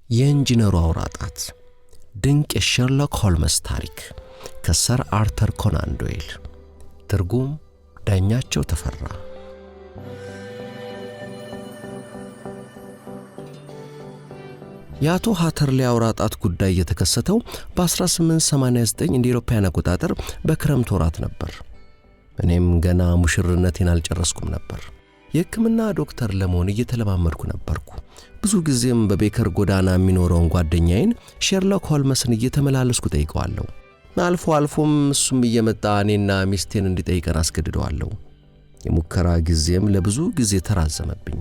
የኢንጂነሩ አውራጣት ድንቅ የሸርሎክ ሆልምስ ታሪክ ከሰር አርተር ኮናን ዶይል ትርጉም ዳኛቸው ተፈራ። የአቶ ሃተርሊ አውራጣት ጉዳይ የተከሰተው በ1889 እንደ አውሮፓውያን አቆጣጠር በክረምት ወራት ነበር። እኔም ገና ሙሽርነቴን አልጨረስኩም ነበር። የሕክምና ዶክተር ለመሆን እየተለማመድኩ ነበርኩ። ብዙ ጊዜም በቤከር ጎዳና የሚኖረውን ጓደኛዬን ሼርሎክ ሆልምስን እየተመላለስኩ ጠይቀዋለሁ። አልፎ አልፎም እሱም እየመጣ እኔና ሚስቴን እንዲጠይቀን አስገድደዋለሁ። የሙከራ ጊዜም ለብዙ ጊዜ ተራዘመብኝ።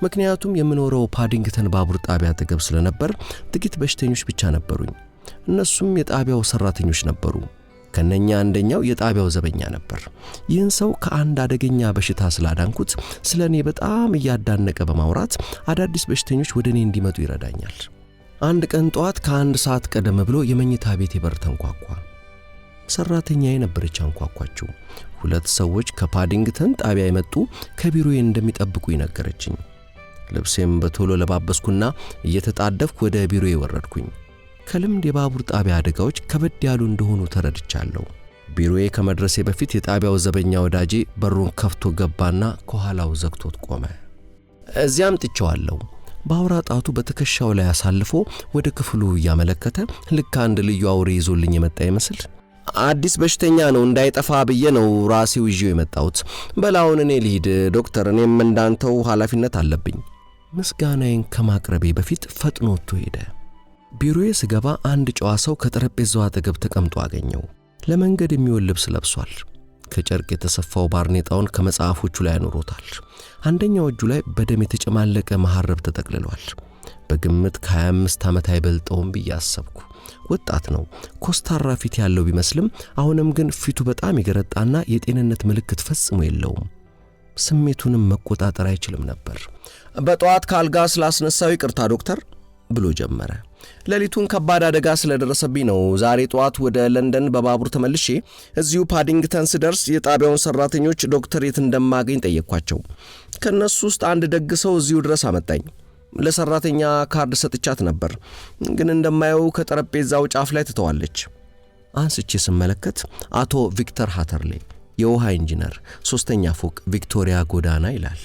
ምክንያቱም የምኖረው ፓዲንግተን ባቡር ጣቢያ አጠገብ ስለነበር ጥቂት በሽተኞች ብቻ ነበሩኝ። እነሱም የጣቢያው ሰራተኞች ነበሩ። ከነኛ አንደኛው የጣቢያው ዘበኛ ነበር። ይህን ሰው ከአንድ አደገኛ በሽታ ስላዳንኩት ስለኔ በጣም እያዳነቀ በማውራት አዳዲስ በሽተኞች ወደኔ እንዲመጡ ይረዳኛል። አንድ ቀን ጧት ከአንድ ሰዓት ቀደም ብሎ የመኝታ ቤቴ በር ተንኳኳ። ሰራተኛዬ ነበረች አንኳኳችው። ሁለት ሰዎች ከፓዲንግተን ጣቢያ የመጡ ከቢሮዬ እንደሚጠብቁ ይነገረችኝ። ልብሴም በቶሎ ለባበስኩና እየተጣደፍኩ ወደ ቢሮዬ ወረድኩኝ። ከልምድ የባቡር ጣቢያ አደጋዎች ከበድ ያሉ እንደሆኑ ተረድቻለሁ። ቢሮዬ ከመድረሴ በፊት የጣቢያው ዘበኛ ወዳጄ በሩን ከፍቶ ገባና ከኋላው ዘግቶት ቆመ። እዚያም ጥቼዋለሁ። በአውራ ጣቱ በትከሻው ላይ አሳልፎ ወደ ክፍሉ እያመለከተ ልክ አንድ ልዩ አውሬ ይዞልኝ የመጣ ይመስል አዲስ በሽተኛ ነው እንዳይጠፋ ብዬ ነው ራሴው ይዤው የመጣሁት። በላውን እኔ ልሂድ ዶክተር፣ እኔም እንዳንተው ኃላፊነት አለብኝ። ምስጋናዬን ከማቅረቤ በፊት ፈጥኖ ወጥቶ ሄደ። ቢሮዬ ስገባ አንድ ጨዋ ሰው ከጠረጴዛው አጠገብ ተቀምጦ አገኘው። ለመንገድ የሚሆን ልብስ ለብሷል። ከጨርቅ የተሰፋው ባርኔጣውን ከመጽሐፎቹ ላይ አኖሮታል። አንደኛው እጁ ላይ በደም የተጨማለቀ መሐረብ ተጠቅልሏል። በግምት ከ25 ዓመት አይበልጠውም ብዬ አሰብኩ። ወጣት ነው። ኮስታራ ፊት ያለው ቢመስልም አሁንም ግን ፊቱ በጣም ይገረጣና የጤንነት ምልክት ፈጽሞ የለውም። ስሜቱንም መቆጣጠር አይችልም ነበር። በጠዋት ካልጋ ስላስነሳው ይቅርታ ዶክተር ብሎ ጀመረ። ሌሊቱን ከባድ አደጋ ስለደረሰብኝ ነው ዛሬ ጠዋት ወደ ለንደን በባቡር ተመልሼ እዚሁ ፓዲንግተን ስደርስ የጣቢያውን ሰራተኞች ዶክተር የት እንደማገኝ ጠየቅኳቸው። ከነሱ ውስጥ አንድ ደግ ሰው እዚሁ ድረስ አመጣኝ። ለሰራተኛ ካርድ ሰጥቻት ነበር፣ ግን እንደማየው ከጠረጴዛው ጫፍ ላይ ትተዋለች። አንስቼ ስመለከት አቶ ቪክተር ሃተርሊ የውሃ ኢንጂነር 3ኛ ፎቅ ቪክቶሪያ ጎዳና ይላል።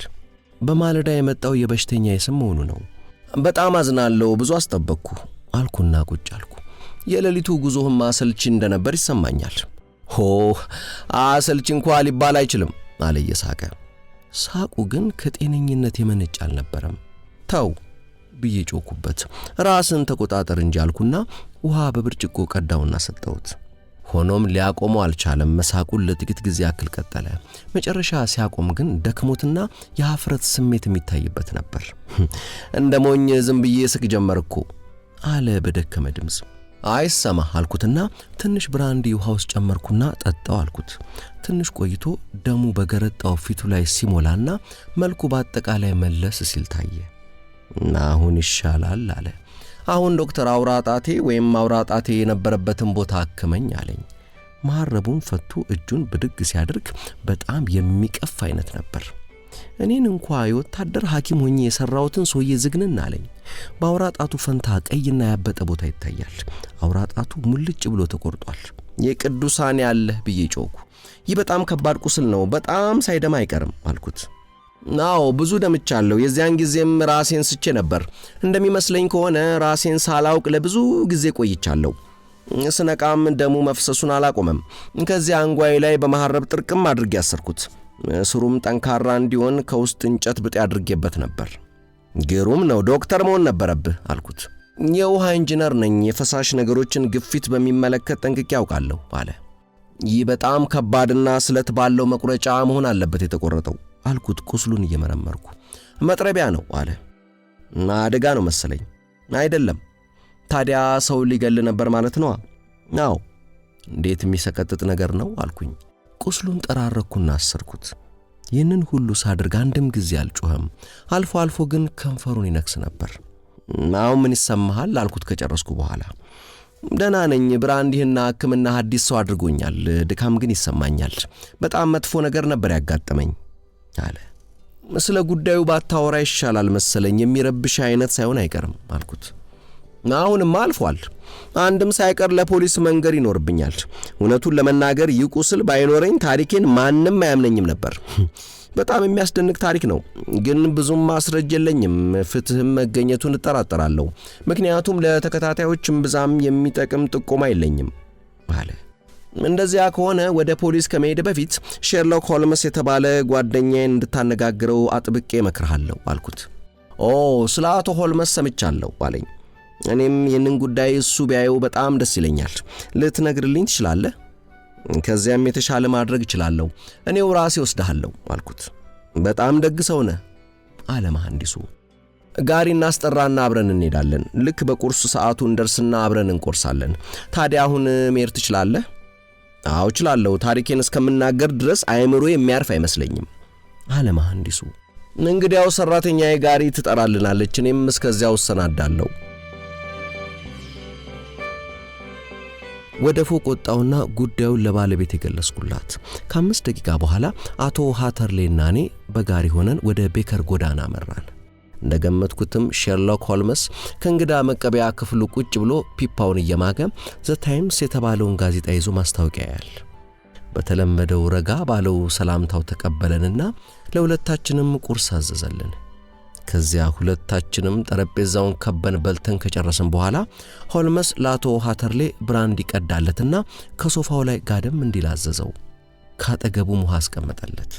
በማለዳ የመጣው የበሽተኛ ስም መሆኑ ነው። በጣም አዝናለሁ፣ ብዙ አስጠበቅኩ አልኩና ቁጭ አልኩ። የሌሊቱ ጉዞህም አሰልቺ እንደነበር ይሰማኛል። አሰልቺ እንኳን ሊባል አይችልም አለ እየሳቀ። ሳቁ ግን ከጤነኝነት የመነጭ አልነበረም። ተው ብዬ ጮኩበት። ራስን ተቆጣጠር እንጂ አልኩና ውሃ በብርጭቆ ቀዳውና ሰጠሁት። ሆኖም ሊያቆመው አልቻለም። መሳቁን ለጥቂት ጊዜ ያክል ቀጠለ። መጨረሻ ሲያቆም ግን ደክሞትና የሀፍረት ስሜት የሚታይበት ነበር። እንደ ሞኝ ዝም ብዬ ስቅ ጀመርኩ አለ በደከመ ድምፅ። አይሰማ አልኩትና ትንሽ ብራንዲ ውሃ ውስጥ ጨመርኩና ጠጣው አልኩት። ትንሽ ቆይቶ ደሙ በገረጣው ፊቱ ላይ ሲሞላና መልኩ በአጠቃላይ መለስ ሲል ታየ። እና አሁን ይሻላል አለ። አሁን ዶክተር አውራጣቴ ወይም አውራጣቴ የነበረበትን ቦታ አከመኝ አለኝ። መሐረቡን ፈቱ እጁን ብድግ ሲያደርግ በጣም የሚቀፍ አይነት ነበር። እኔን እንኳን የወታደር ሐኪም ሆኜ የሰራሁትን ሰውዬ ዝግንን አለኝ። በአውራጣቱ ፈንታ ቀይና ያበጠ ቦታ ይታያል። አውራጣቱ ሙልጭ ብሎ ተቆርጧል። የቅዱሳን ያለህ ብዬ ጮኩ። ይህ በጣም ከባድ ቁስል ነው፣ በጣም ሳይደማ አይቀርም አልኩት። ናው ብዙ ደምቻለሁ። የዚያን ጊዜም ራሴን ስቼ ነበር። እንደሚመስለኝ ከሆነ ራሴን ሳላውቅ ለብዙ ጊዜ ቆይቻለሁ። ስነቃም ደሙ መፍሰሱን አላቆመም። ከዚያ አንጓዬ ላይ በመሐረብ ጥርቅም አድርጌ ያሰርኩት። ስሩም ጠንካራ እንዲሆን ከውስጥ እንጨት ብጤ አድርጌበት ነበር። ግሩም ነው፣ ዶክተር መሆን ነበረብህ አልኩት። የውሃ ኢንጂነር ነኝ፣ የፈሳሽ ነገሮችን ግፊት በሚመለከት ጠንቅቄ ያውቃለሁ አለ። ይህ በጣም ከባድና ስለት ባለው መቁረጫ መሆን አለበት የተቆረጠው አልኩት ቁስሉን እየመረመርኩ። መጥረቢያ ነው አለ። አደጋ ነው መሰለኝ። አይደለም። ታዲያ ሰው ሊገል ነበር ማለት ነው? አዎ። እንዴት የሚሰቀጥጥ ነገር ነው አልኩኝ። ቁስሉን ጠራረኩና አሰርኩት። ይህንን ሁሉ ሳድርግ አንድም ጊዜ አልጮኸም። አልፎ አልፎ ግን ከንፈሩን ይነክስ ነበር። አሁን ምን ይሰማሃል አልኩት ከጨረስኩ በኋላ። ደህና ነኝ፣ ብራንዲህና ሕክምና አዲስ ሰው አድርጎኛል። ድካም ግን ይሰማኛል። በጣም መጥፎ ነገር ነበር ያጋጠመኝ አለ። ስለ ጉዳዩ ባታወራ ይሻላል መሰለኝ፣ የሚረብሽ አይነት ሳይሆን አይቀርም አልኩት። አሁንም አልፏል። አንድም ሳይቀር ለፖሊስ መንገር ይኖርብኛል። እውነቱን ለመናገር ይቁስል ባይኖረኝ ታሪኬን ማንም አያምነኝም ነበር። በጣም የሚያስደንቅ ታሪክ ነው፣ ግን ብዙም ማስረጃ የለኝም። ፍትህም መገኘቱን እጠራጠራለሁ፣ ምክንያቱም ለተከታታዮች እምብዛም የሚጠቅም ጥቆማ የለኝም አለ። እንደዚያ ከሆነ ወደ ፖሊስ ከመሄድ በፊት ሼርሎክ ሆልምስ የተባለ ጓደኛዬን እንድታነጋግረው አጥብቄ እመክርሃለሁ አልኩት። ስለ አቶ ሆልምስ ሰምቻለሁ አለኝ። እኔም ይህንን ጉዳይ እሱ ቢያየው በጣም ደስ ይለኛል። ልትነግርልኝ ትችላለህ? ከዚያም የተሻለ ማድረግ እችላለሁ። እኔው ራሴ ወስድሃለሁ አልኩት። በጣም ደግ ሰው ነህ አለ መሐንዲሱ። ጋሪ እናስጠራና አብረን እንሄዳለን። ልክ በቁርስ ሰዓቱ እንደርስና አብረን እንቆርሳለን። ታዲያ አሁን መሄድ ትችላለህ? አዎ እችላለሁ። ታሪኬን እስከምናገር ድረስ አይምሮ የሚያርፍ አይመስለኝም አለ መሐንዲሱ። እንግዲያው ሰራተኛዬ ጋሪ ትጠራልናለች። እኔም እስከዚያው እሰናዳለሁ። ወደ ፎቅ ወጣውና ጉዳዩን ለባለቤት የገለጽኩላት። ከ5 ደቂቃ በኋላ አቶ ሃተርሌና እኔ በጋሪ ሆነን ወደ ቤከር ጎዳና መራን። እንደገመትኩትም ሼርሎክ ሆልምስ ከእንግዳ መቀበያ ክፍሉ ቁጭ ብሎ ፒፓውን እየማገ ዘ ታይምስ የተባለውን ጋዜጣ ይዞ ማስታወቂያ ያያል። በተለመደው ረጋ ባለው ሰላምታው ተቀበለንና ለሁለታችንም ቁርስ አዘዘልን። ከዚያ ሁለታችንም ጠረጴዛውን ከበን በልተን ከጨረስን በኋላ ሆልምስ ለአቶ ሃተርሌ ብራንዲ ቀዳለትና ከሶፋው ላይ ጋደም እንዲል አዘዘው። ካጠገቡም ውሃ አስቀመጠለት።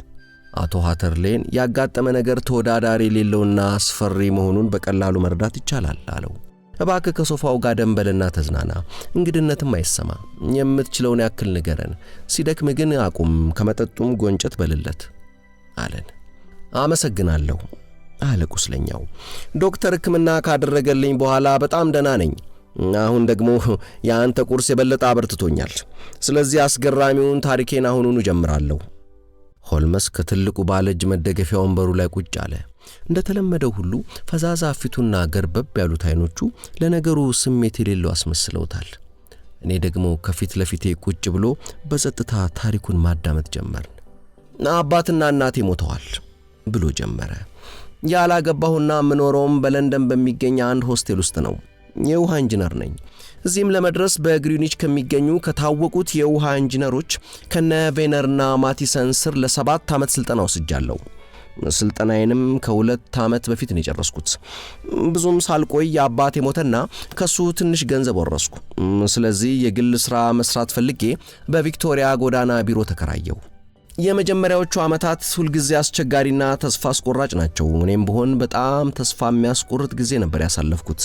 አቶ ሃተርሌን ያጋጠመ ነገር ተወዳዳሪ የሌለውና አስፈሪ መሆኑን በቀላሉ መረዳት ይቻላል አለው። እባክህ ከሶፋው ጋደም በልና ተዝናና፣ እንግድነትም አይሰማ፣ የምትችለውን ያክል ንገረን፣ ሲደክም ግን አቁም፣ ከመጠጡም ጎንጨት በልለት አለን። አመሰግናለሁ አለ ቁስለኛው። ዶክተር ሕክምና ካደረገልኝ በኋላ በጣም ደህና ነኝ። አሁን ደግሞ ያንተ ቁርስ የበለጠ አበርትቶኛል። ስለዚህ አስገራሚውን ታሪኬን አሁኑኑ ጀምራለሁ። ሆልምስ ከትልቁ ባለእጅ መደገፊያ ወንበሩ ላይ ቁጭ አለ። እንደተለመደው ሁሉ ፈዛዛ ፊቱና ገርበብ ያሉት አይኖቹ ለነገሩ ስሜት የሌለው አስመስለውታል። እኔ ደግሞ ከፊት ለፊቴ ቁጭ ብሎ በጸጥታ ታሪኩን ማዳመጥ ጀመርን። አባትና እናቴ ሞተዋል ብሎ ጀመረ። ያላገባሁና ምኖረውም በለንደን በሚገኝ አንድ ሆስቴል ውስጥ ነው። የውሃ ኢንጂነር ነኝ። እዚህም ለመድረስ በግሪኒች ከሚገኙ ከታወቁት የውሃ ኢንጂነሮች ከነ ቬነርና ማቲሰን ስር ለ7 ዓመት ስልጠና ወስጃለሁ። ስልጠናዬንም ከ2 ዓመት በፊት ነው የጨረስኩት። ብዙም ሳልቆይ አባቴ ሞተና ከሱ ትንሽ ገንዘብ ወረስኩ። ስለዚህ የግል ሥራ መስራት ፈልጌ በቪክቶሪያ ጎዳና ቢሮ ተከራየሁ። የመጀመሪያዎቹ ዓመታት ሁልጊዜ አስቸጋሪና ተስፋ አስቆራጭ ናቸው። እኔም ብሆን በጣም ተስፋ የሚያስቆርጥ ጊዜ ነበር ያሳለፍኩት።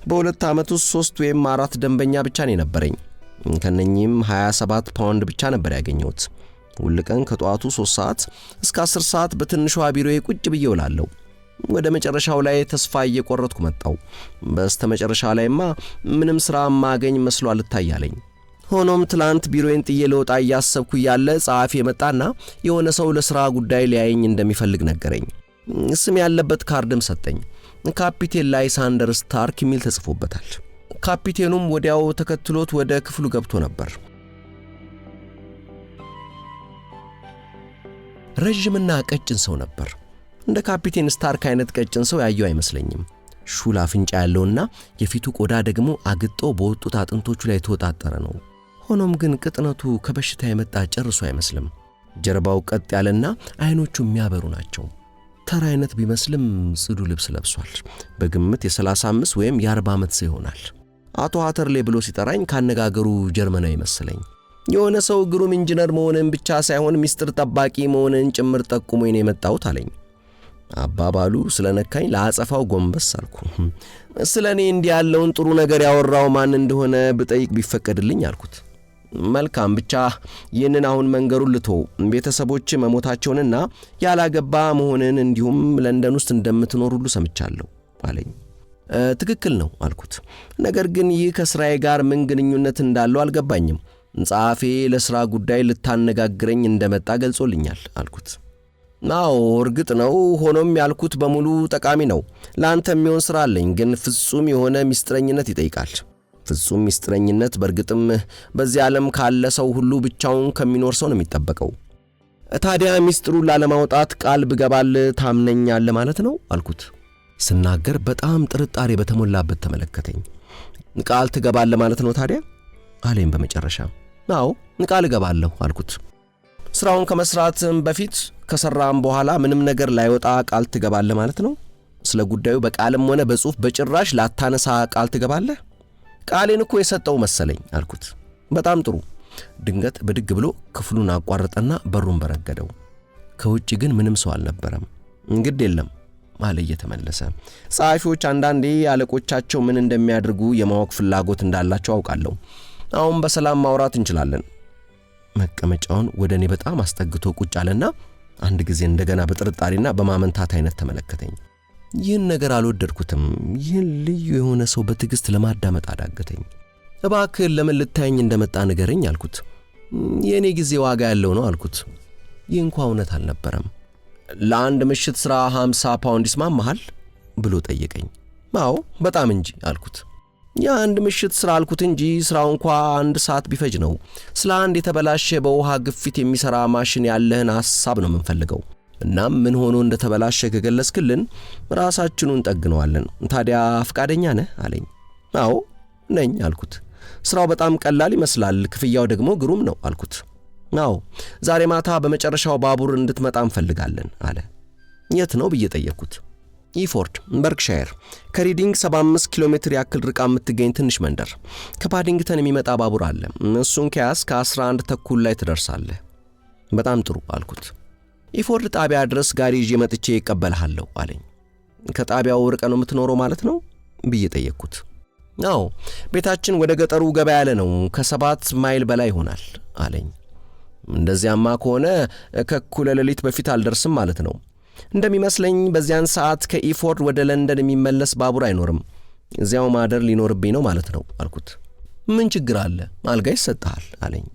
በ2 ዓመት ውስጥ 3 ወይም 4 ደንበኛ ብቻ ነው የነበረኝ። ከነኚህም 27 ፓውንድ ብቻ ነበር ያገኘሁት። ሁል ቀን ከጧቱ 3 ሰዓት እስከ 10 ሰዓት በትንሿ ቢሮዬ ቁጭ ብዬ እውላለሁ። ወደ መጨረሻው ላይ ተስፋ እየቆረጥኩ መጣሁ። በስተመጨረሻ ላይማ ምንም ሥራ ማገኝ መስሎ አልታያለኝ። ሆኖም ትላንት ቢሮዬን ጥዬ ልወጣ እያሰብኩ ያለ ጸሐፊ መጣና የሆነ ሰው ለሥራ ጉዳይ ሊያየኝ እንደሚፈልግ ነገረኝ። ስም ያለበት ካርድም ሰጠኝ። ካፒቴን ላይሳንደር ስታርክ የሚል ተጽፎበታል። ካፒቴኑም ወዲያው ተከትሎት ወደ ክፍሉ ገብቶ ነበር። ረጅምና ቀጭን ሰው ነበር። እንደ ካፒቴን ስታርክ አይነት ቀጭን ሰው ያየው አይመስለኝም። ሹል አፍንጫ ያለውና የፊቱ ቆዳ ደግሞ አግጦ በወጡት አጥንቶቹ ላይ ተወጣጠረ ነው። ሆኖም ግን ቅጥነቱ ከበሽታ የመጣ ጨርሶ አይመስልም። ጀርባው ቀጥ ያለና አይኖቹ የሚያበሩ ናቸው። ተራ አይነት ቢመስልም ጽዱ ልብስ ለብሷል። በግምት የ35 ወይም የ40 ዓመት ሰው ይሆናል። አቶ ሃተርሌ ብሎ ሲጠራኝ ካነጋገሩ ጀርመናዊ መሰለኝ። የሆነ ሰው ግሩም ኢንጂነር መሆንን ብቻ ሳይሆን ሚስጥር ጠባቂ መሆንን ጭምር ጠቁሞኝ ነው የመጣሁት አለኝ። አባባሉ ስለነካኝ ለአጸፋው ጎንበስ አልኩ። ስለኔ እንዲህ ያለውን ጥሩ ነገር ያወራው ማን እንደሆነ ብጠይቅ ቢፈቀድልኝ አልኩት። መልካም፣ ብቻ ይህንን አሁን መንገሩን ልተው። ቤተሰቦች መሞታቸውንና ያላገባ መሆንን እንዲሁም ለንደን ውስጥ እንደምትኖር ሁሉ ሰምቻለሁ አለኝ። ትክክል ነው አልኩት። ነገር ግን ይህ ከስራዬ ጋር ምን ግንኙነት እንዳለው አልገባኝም። ጸሐፌ ለሥራ ጉዳይ ልታነጋግረኝ እንደመጣ ገልጾልኛል አልኩት። ናው እርግጥ ነው። ሆኖም ያልኩት በሙሉ ጠቃሚ ነው። ለአንተ የሚሆን ሥራ አለኝ፣ ግን ፍጹም የሆነ ሚስጥረኝነት ይጠይቃል። ፍጹም ሚስጥረኝነት በእርግጥም በዚህ ዓለም ካለ ሰው ሁሉ ብቻውን ከሚኖር ሰው ነው የሚጠበቀው። ታዲያ ሚስጥሩን ላለማውጣት ቃል ብገባል ታምነኛለህ ማለት ነው አልኩት። ስናገር በጣም ጥርጣሬ በተሞላበት ተመለከተኝ። ቃል ትገባለህ ማለት ነው ታዲያ አለኝ በመጨረሻ። አዎ ቃል እገባለሁ አልኩት። ስራውን ከመስራትም በፊት ከሰራም በኋላ ምንም ነገር ላይወጣ ቃል ትገባለህ ማለት ነው? ስለ ጉዳዩ በቃልም ሆነ በጽሑፍ በጭራሽ ላታነሳ ቃል ትገባለህ? ቃሌን እኮ የሰጠው መሰለኝ አልኩት። በጣም ጥሩ። ድንገት ብድግ ብሎ ክፍሉን አቋረጠና በሩን በረገደው። ከውጭ ግን ምንም ሰው አልነበረም። ግድ የለም አለ እየተመለሰ። ጸሐፊዎች አንዳንዴ አለቆቻቸው ምን እንደሚያደርጉ የማወቅ ፍላጎት እንዳላቸው አውቃለሁ። አሁን በሰላም ማውራት እንችላለን። መቀመጫውን ወደ እኔ በጣም አስጠግቶ ቁጭ አለና አንድ ጊዜ እንደገና በጥርጣሬና በማመንታት አይነት ተመለከተኝ። ይህን ነገር አልወደድኩትም። ይህን ልዩ የሆነ ሰው በትዕግስት ለማዳመጥ አዳገተኝ። እባክህ ለምን ልታየኝ እንደመጣ ንገረኝ አልኩት። የእኔ ጊዜ ዋጋ ያለው ነው አልኩት። ይህ እንኳ እውነት አልነበረም። ለአንድ ምሽት ሥራ 50 ፓውንድ ይስማማሃል ብሎ ጠየቀኝ። አዎ በጣም እንጂ አልኩት። የአንድ ምሽት ሥራ አልኩት እንጂ ሥራው እንኳ 1 ሰዓት ቢፈጅ ነው። ስለ አንድ የተበላሸ በውሃ ግፊት የሚሠራ ማሽን ያለህን ሐሳብ ነው የምንፈልገው። እናም ምን ሆኖ እንደተበላሸ ከገለጽክልን ራሳችንን ጠግነዋለን። ታዲያ ፈቃደኛ ነህ አለኝ። አዎ ነኝ አልኩት። ሥራው በጣም ቀላል ይመስላል፣ ክፍያው ደግሞ ግሩም ነው አልኩት። አዎ ዛሬ ማታ በመጨረሻው ባቡር እንድትመጣ እንፈልጋለን አለ። የት ነው ብዬ ጠየቅኩት። ኢፎርድ በርክሻየር ከሪዲንግ 75 ኪሎ ሜትር ያክል ርቃ የምትገኝ ትንሽ መንደር። ከፓዲንግተን የሚመጣ ባቡር አለ። እሱን ከያዝ ከ11 ተኩል ላይ ትደርሳለህ። በጣም ጥሩ አልኩት። ኢፎርድ ጣቢያ ድረስ ጋሪ ይዤ መጥቼ ይቀበልሃለሁ አለኝ። ከጣቢያው ርቀ ነው የምትኖረው ማለት ነው ብዬ ጠየቅኩት። አዎ ቤታችን ወደ ገጠሩ ገባ ያለ ነው፣ ከ7 ማይል በላይ ይሆናል አለኝ። እንደዚያማ ከሆነ ከእኩለ ሌሊት በፊት አልደርስም ማለት ነው። እንደሚመስለኝ በዚያን ሰዓት ከኢፎርድ ወደ ለንደን የሚመለስ ባቡር አይኖርም። እዚያው ማደር ሊኖርብኝ ነው ማለት ነው አልኩት። ምን ችግር አለ? አልጋ ይሰጥሃል አለኝ።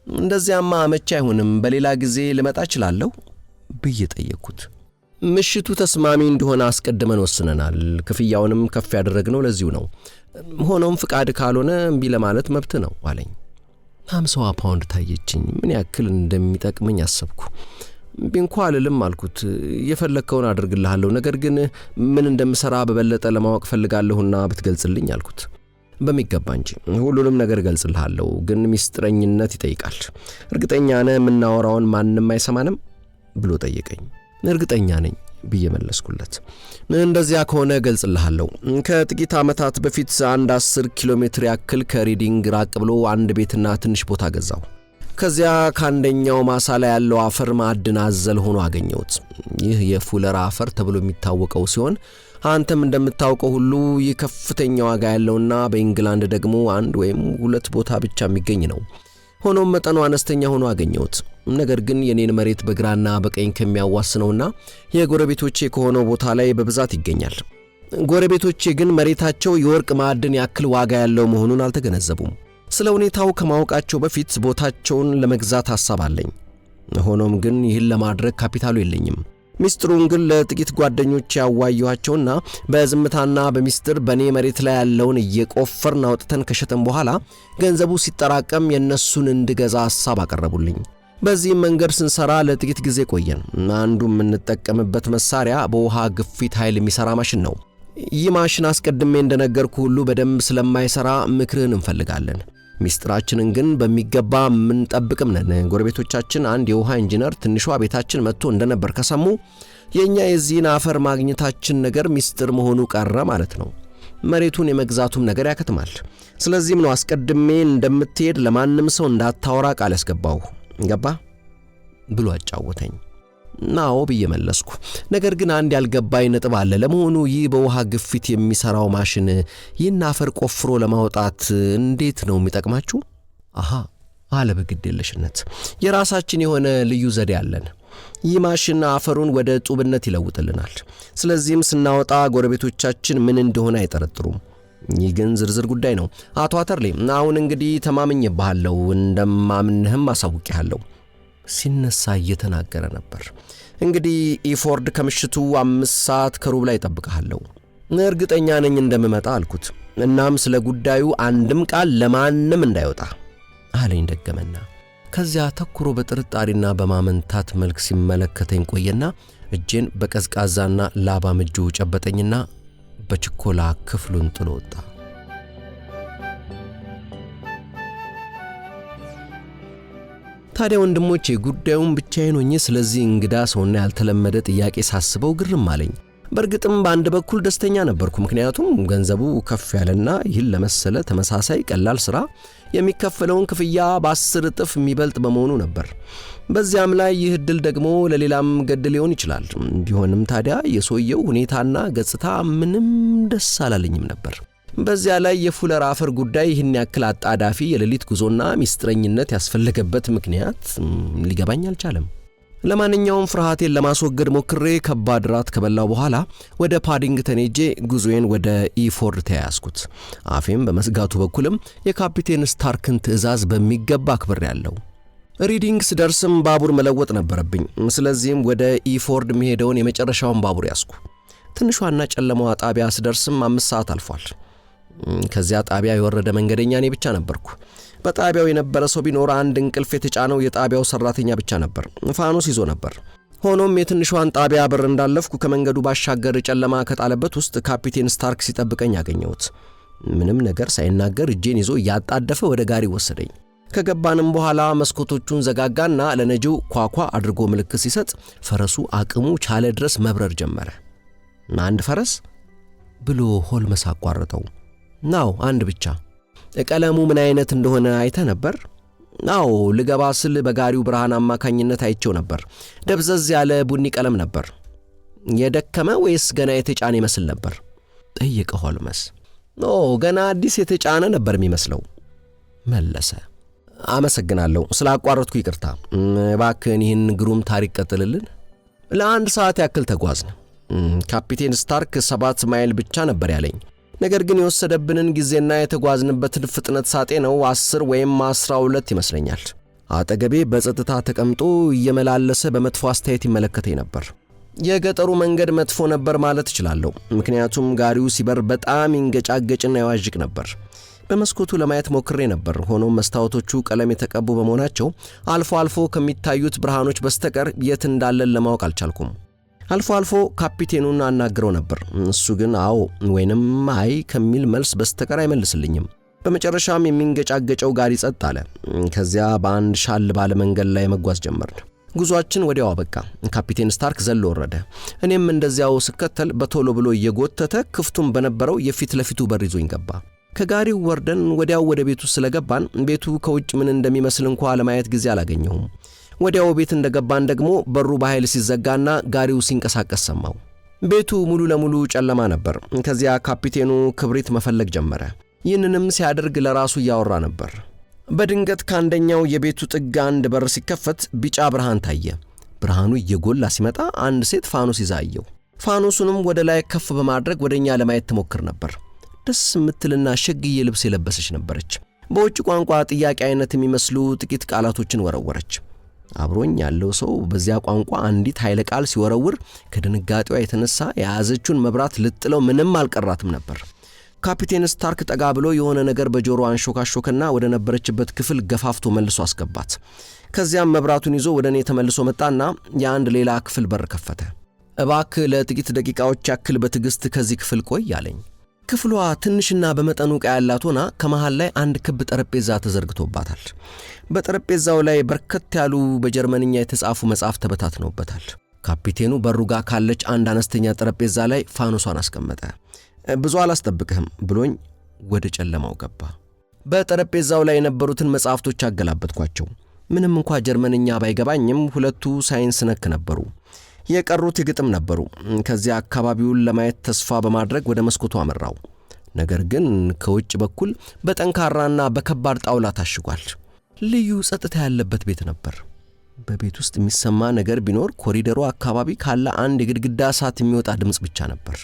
እንደዚያማ አመቺ አይሆንም፣ በሌላ ጊዜ ልመጣ እችላለሁ ብዬ ጠየቅኩት። ምሽቱ ተስማሚ እንደሆነ አስቀድመን ወስነናል። ክፍያውንም ከፍ ያደረግነው ለዚሁ ነው። ሆኖም ፍቃድ ካልሆነ እምቢ ለማለት መብት ነው አለኝ። 50 ፓውንድ ታየችኝ። ምን ያክል እንደሚጠቅመኝ አሰብኩ። ቢንኳ አልልም አልኩት። የፈለግከውን አድርግልሃለሁ፣ ነገር ግን ምን እንደምሰራ በበለጠ ለማወቅ ፈልጋለሁና ብትገልጽልኝ አልኩት። በሚገባ እንጂ ሁሉንም ነገር ገልጽልሃለሁ፣ ግን ሚስጥረኝነት ይጠይቃል። እርግጠኛ ነህ የምናወራውን ማንም አይሰማንም ብሎ ጠየቀኝ። እርግጠኛ ነኝ ብዬ መለስኩለት። እንደዚያ ከሆነ ገልጽልሃለሁ። ከጥቂት ዓመታት በፊት 10 ኪሎ ሜትር ያክል ከሪዲንግ ራቅ ብሎ አንድ ቤትና ትንሽ ቦታ ገዛው። ከዚያ ከአንደኛው ማሳ ላይ ያለው አፈር ማዕድን አዘል ሆኖ አገኘሁት። ይህ የፉለር አፈር ተብሎ የሚታወቀው ሲሆን አንተም እንደምታውቀው ሁሉ ይህ ከፍተኛ ዋጋ ያለውና በእንግላንድ ደግሞ 1 ወይም 2 ቦታ ብቻ የሚገኝ ነው። ሆኖም መጠኑ አነስተኛ ሆኖ አገኘሁት። ነገር ግን የኔን መሬት በግራና በቀኝ ከሚያዋስነውና የጎረቤቶቼ ከሆነው ቦታ ላይ በብዛት ይገኛል። ጎረቤቶቼ ግን መሬታቸው የወርቅ ማዕድን ያክል ዋጋ ያለው መሆኑን አልተገነዘቡም። ስለ ሁኔታው ከማወቃቸው በፊት ቦታቸውን ለመግዛት ሐሳብ አለኝ። ሆኖም ግን ይህን ለማድረግ ካፒታሉ የለኝም። ሚስጥሩን ግን ለጥቂት ጓደኞች ያዋየኋቸውና በዝምታና በሚስጥር በኔ መሬት ላይ ያለውን እየቆፈርን አውጥተን ከሸጠን በኋላ ገንዘቡ ሲጠራቀም የነሱን እንድገዛ ሐሳብ አቀረቡልኝ። በዚህ መንገድ ስንሰራ ለጥቂት ጊዜ ቆየን። አንዱ የምንጠቀምበት መሳሪያ በውሃ ግፊት ኃይል የሚሰራ ማሽን ነው። ይህ ማሽን አስቀድሜ እንደነገርኩ ሁሉ በደንብ ስለማይሰራ ምክርህን እንፈልጋለን። ሚስጥራችንን ግን በሚገባ ምንጠብቅም ነን። ጎረቤቶቻችን አንድ የውሃ ኢንጂነር ትንሿ ቤታችን መጥቶ እንደነበር ከሰሙ የኛ የዚህን አፈር ማግኘታችን ነገር ሚስጥር መሆኑ ቀረ ማለት ነው። መሬቱን የመግዛቱም ነገር ያከትማል። ስለዚህም ነው አስቀድሜ እንደምትሄድ ለማንም ሰው እንዳታወራ ቃል ያስገባው። ገባ ብሎ አጫወተኝ። ናው ብዬ መለስኩ። ነገር ግን አንድ ያልገባኝ ነጥብ አለ። ለመሆኑ ይህ በውሃ ግፊት የሚሰራው ማሽን ይህን አፈር ቆፍሮ ለማውጣት እንዴት ነው የሚጠቅማችሁ? አሃ አለ በግድ የለሽነት። የራሳችን የሆነ ልዩ ዘዴ አለን። ይህ ማሽን አፈሩን ወደ ጡብነት ይለውጥልናል። ስለዚህም ስናወጣ ጎረቤቶቻችን ምን እንደሆነ አይጠረጥሩም። ይህ ግን ዝርዝር ጉዳይ ነው። አቶ አተርሌ አሁን እንግዲህ ተማምኜብሃለሁ፣ እንደማምንህም አሳውቄሃለሁ ሲነሳ እየተናገረ ነበር። እንግዲህ ኢፎርድ ከምሽቱ 5 ሰዓት ከሩብ ላይ እጠብቅሃለሁ። እርግጠኛ ነኝ እንደምመጣ አልኩት። እናም ስለ ጉዳዩ አንድም ቃል ለማንም እንዳይወጣ አለኝ ደገመና። ከዚያ ተኩሮ በጥርጣሬና በማመንታት መልክ ሲመለከተኝ ቆየና እጄን በቀዝቃዛና ላባም እጁ ጨበጠኝና በችኮላ ክፍሉን ጥሎ ወጣ። ታዲያ ወንድሞቼ ጉዳዩን ብቻዬን ሆኜ ስለዚህ እንግዳ ሰውና ያልተለመደ ጥያቄ ሳስበው ግርም አለኝ። በእርግጥም በአንድ በኩል ደስተኛ ነበርኩ፣ ምክንያቱም ገንዘቡ ከፍ ያለና ይህን ለመሰለ ተመሳሳይ ቀላል ሥራ የሚከፈለውን ክፍያ በ10 እጥፍ የሚበልጥ በመሆኑ ነበር። በዚያም ላይ ይህ ዕድል ደግሞ ለሌላም ገድ ሊሆን ይችላል። ቢሆንም ታዲያ የሰውየው ሁኔታና ገጽታ ምንም ደስ አላለኝም ነበር። በዚያ ላይ የፉለር አፈር ጉዳይ ይህን ያክል አጣዳፊ የሌሊት ጉዞና ሚስጥረኝነት ያስፈለገበት ምክንያት ሊገባኝ አልቻለም። ለማንኛውም ፍርሃቴን ለማስወገድ ሞክሬ ከባድ ራት ከበላው በኋላ ወደ ፓዲንግተን ሄጄ ጉዞዬን ወደ ኢፎርድ ተያያዝኩት። አፌም በመስጋቱ በኩልም የካፒቴን ስታርክን ትዕዛዝ በሚገባ አክብሬያለሁ። ሪዲንግ ስደርስም ባቡር መለወጥ ነበረብኝ። ስለዚህም ወደ ኢፎርድ የሚሄደውን የመጨረሻውን ባቡር ያዝኩ። ትንሿና ጨለማዋ ጣቢያ ስደርስም 5 ሰዓት አልፏል። ከዚያ ጣቢያ የወረደ መንገደኛ እኔ ብቻ ነበርኩ። በጣቢያው የነበረ ሰው ቢኖር አንድ እንቅልፍ የተጫነው የጣቢያው ሰራተኛ ብቻ ነበር። ፋኖስ ይዞ ነበር። ሆኖም የትንሿን ጣቢያ በር እንዳለፍኩ ከመንገዱ ባሻገር ጨለማ ከጣለበት ውስጥ ካፒቴን ስታርክ ሲጠብቀኝ አገኘሁት። ምንም ነገር ሳይናገር እጄን ይዞ ያጣደፈ ወደ ጋሪ ወሰደኝ። ከገባንም በኋላ መስኮቶቹን ዘጋጋና ለነጂው ኳኳ አድርጎ ምልክት ሲሰጥ ፈረሱ አቅሙ ቻለ ድረስ መብረር ጀመረ። አንድ ፈረስ ብሎ ሆልመስ አቋረጠው። ናው አንድ ብቻ። ቀለሙ ምን አይነት እንደሆነ አይተህ ነበር? ናው ልገባ ስል በጋሪው ብርሃን አማካኝነት አይቼው ነበር። ደብዘዝ ያለ ቡኒ ቀለም ነበር። የደከመ ወይስ ገና የተጫነ ይመስል ነበር? ጠየቀ ሆልመስ። ገና አዲስ የተጫነ ነበር የሚመስለው መለሰ። አመሰግናለሁ፣ ስላቋረጥኩ ይቅርታ። እባክህን ይህን ግሩም ታሪክ ቀጥልልን። ለ1 ሰዓት ያክል ተጓዝን። ካፒቴን ስታርክ 7 ማይል ብቻ ነበር ያለኝ። ነገር ግን የወሰደብንን ጊዜና የተጓዝንበትን ፍጥነት ሳጤነው 10 ወይም 12 ይመስለኛል። አጠገቤ በጸጥታ ተቀምጦ እየመላለሰ በመጥፎ አስተያየት ይመለከተኝ ነበር። የገጠሩ መንገድ መጥፎ ነበር ማለት እችላለሁ፣ ምክንያቱም ጋሪው ሲበር በጣም ይንገጫገጭና ይዋዥቅ ነበር። በመስኮቱ ለማየት ሞክሬ ነበር። ሆኖም መስታወቶቹ ቀለም የተቀቡ በመሆናቸው አልፎ አልፎ ከሚታዩት ብርሃኖች በስተቀር የት እንዳለን ለማወቅ አልቻልኩም። አልፎ አልፎ ካፒቴኑን አናግረው ነበር። እሱ ግን አዎ ወይንም አይ ከሚል መልስ በስተቀር አይመልስልኝም። በመጨረሻም የሚንገጫገጨው ጋሪ ጸጥ አለ። ከዚያ በአንድ ሻል ባለ መንገድ ላይ መጓዝ ጀመርን። ጉዟችን ወዲያው አበቃ። ካፒቴን ስታርክ ዘሎ ወረደ። እኔም እንደዚያው ስከተል በቶሎ ብሎ እየጎተተ ክፍቱን በነበረው የፊት ለፊቱ በር ይዞኝ ገባ። ከጋሪው ወርደን ወዲያው ወደ ቤቱ ስለገባን ቤቱ ከውጭ ምን እንደሚመስል እንኳን ለማየት ጊዜ አላገኘሁም። ወዲያው ቤት እንደገባን ደግሞ በሩ በኃይል ሲዘጋና ጋሪው ሲንቀሳቀስ ሰማው። ቤቱ ሙሉ ለሙሉ ጨለማ ነበር። ከዚያ ካፒቴኑ ክብሪት መፈለግ ጀመረ። ይህንንም ሲያደርግ ለራሱ እያወራ ነበር። በድንገት ከአንደኛው የቤቱ ጥግ አንድ በር ሲከፈት ቢጫ ብርሃን ታየ። ብርሃኑ እየጎላ ሲመጣ አንድ ሴት ፋኖስ ይዛ አየሁ። ፋኖሱንም ወደ ላይ ከፍ በማድረግ ወደኛ ለማየት ትሞክር ነበር። ደስ የምትልና ሸግዬ ልብስ የለበሰች ነበረች። በውጭ ቋንቋ ጥያቄ አይነት የሚመስሉ ጥቂት ቃላቶችን ወረወረች። አብሮኝ ያለው ሰው በዚያ ቋንቋ አንዲት ኃይለ ቃል ሲወረውር ከድንጋጤዋ የተነሳ የያዘችውን መብራት ልጥለው ምንም አልቀራትም ነበር። ካፒቴን ስታርክ ጠጋ ብሎ የሆነ ነገር በጆሮ አንሾካሾከና ወደ ነበረችበት ክፍል ገፋፍቶ መልሶ አስገባት። ከዚያም መብራቱን ይዞ ወደ እኔ ተመልሶ መጣና የአንድ ሌላ ክፍል በር ከፈተ። እባክህ ለጥቂት ደቂቃዎች ያክል በትዕግስት ከዚህ ክፍል ቆይ አለኝ። ክፍሏ ትንሽና በመጠኑ ዕቃ ያላት ሆና ከመሃል ላይ አንድ ክብ ጠረጴዛ ተዘርግቶባታል። በጠረጴዛው ላይ በርከት ያሉ በጀርመንኛ የተጻፉ መጽሐፍ ተበታትነውበታል። ካፒቴኑ በሩ ጋር ካለች አንድ አነስተኛ ጠረጴዛ ላይ ፋኖሷን አስቀመጠ። ብዙ አላስጠብቅህም ብሎኝ ወደ ጨለማው ገባ። በጠረጴዛው ላይ የነበሩትን መጽሐፍቶች አገላበጥኳቸው። ምንም እንኳን ጀርመንኛ ባይገባኝም ሁለቱ ሳይንስ ነክ ነበሩ። የቀሩት ግጥም ነበሩ። ከዚያ አካባቢውን ለማየት ተስፋ በማድረግ ወደ መስኮቱ አመራው። ነገር ግን ከውጭ በኩል በጠንካራና በከባድ ጣውላ ታሽጓል። ልዩ ጸጥታ ያለበት ቤት ነበር። በቤት ውስጥ የሚሰማ ነገር ቢኖር ኮሪደሩ አካባቢ ካለ አንድ የግድግዳ እሳት የሚወጣ ድምጽ ብቻ ነበር።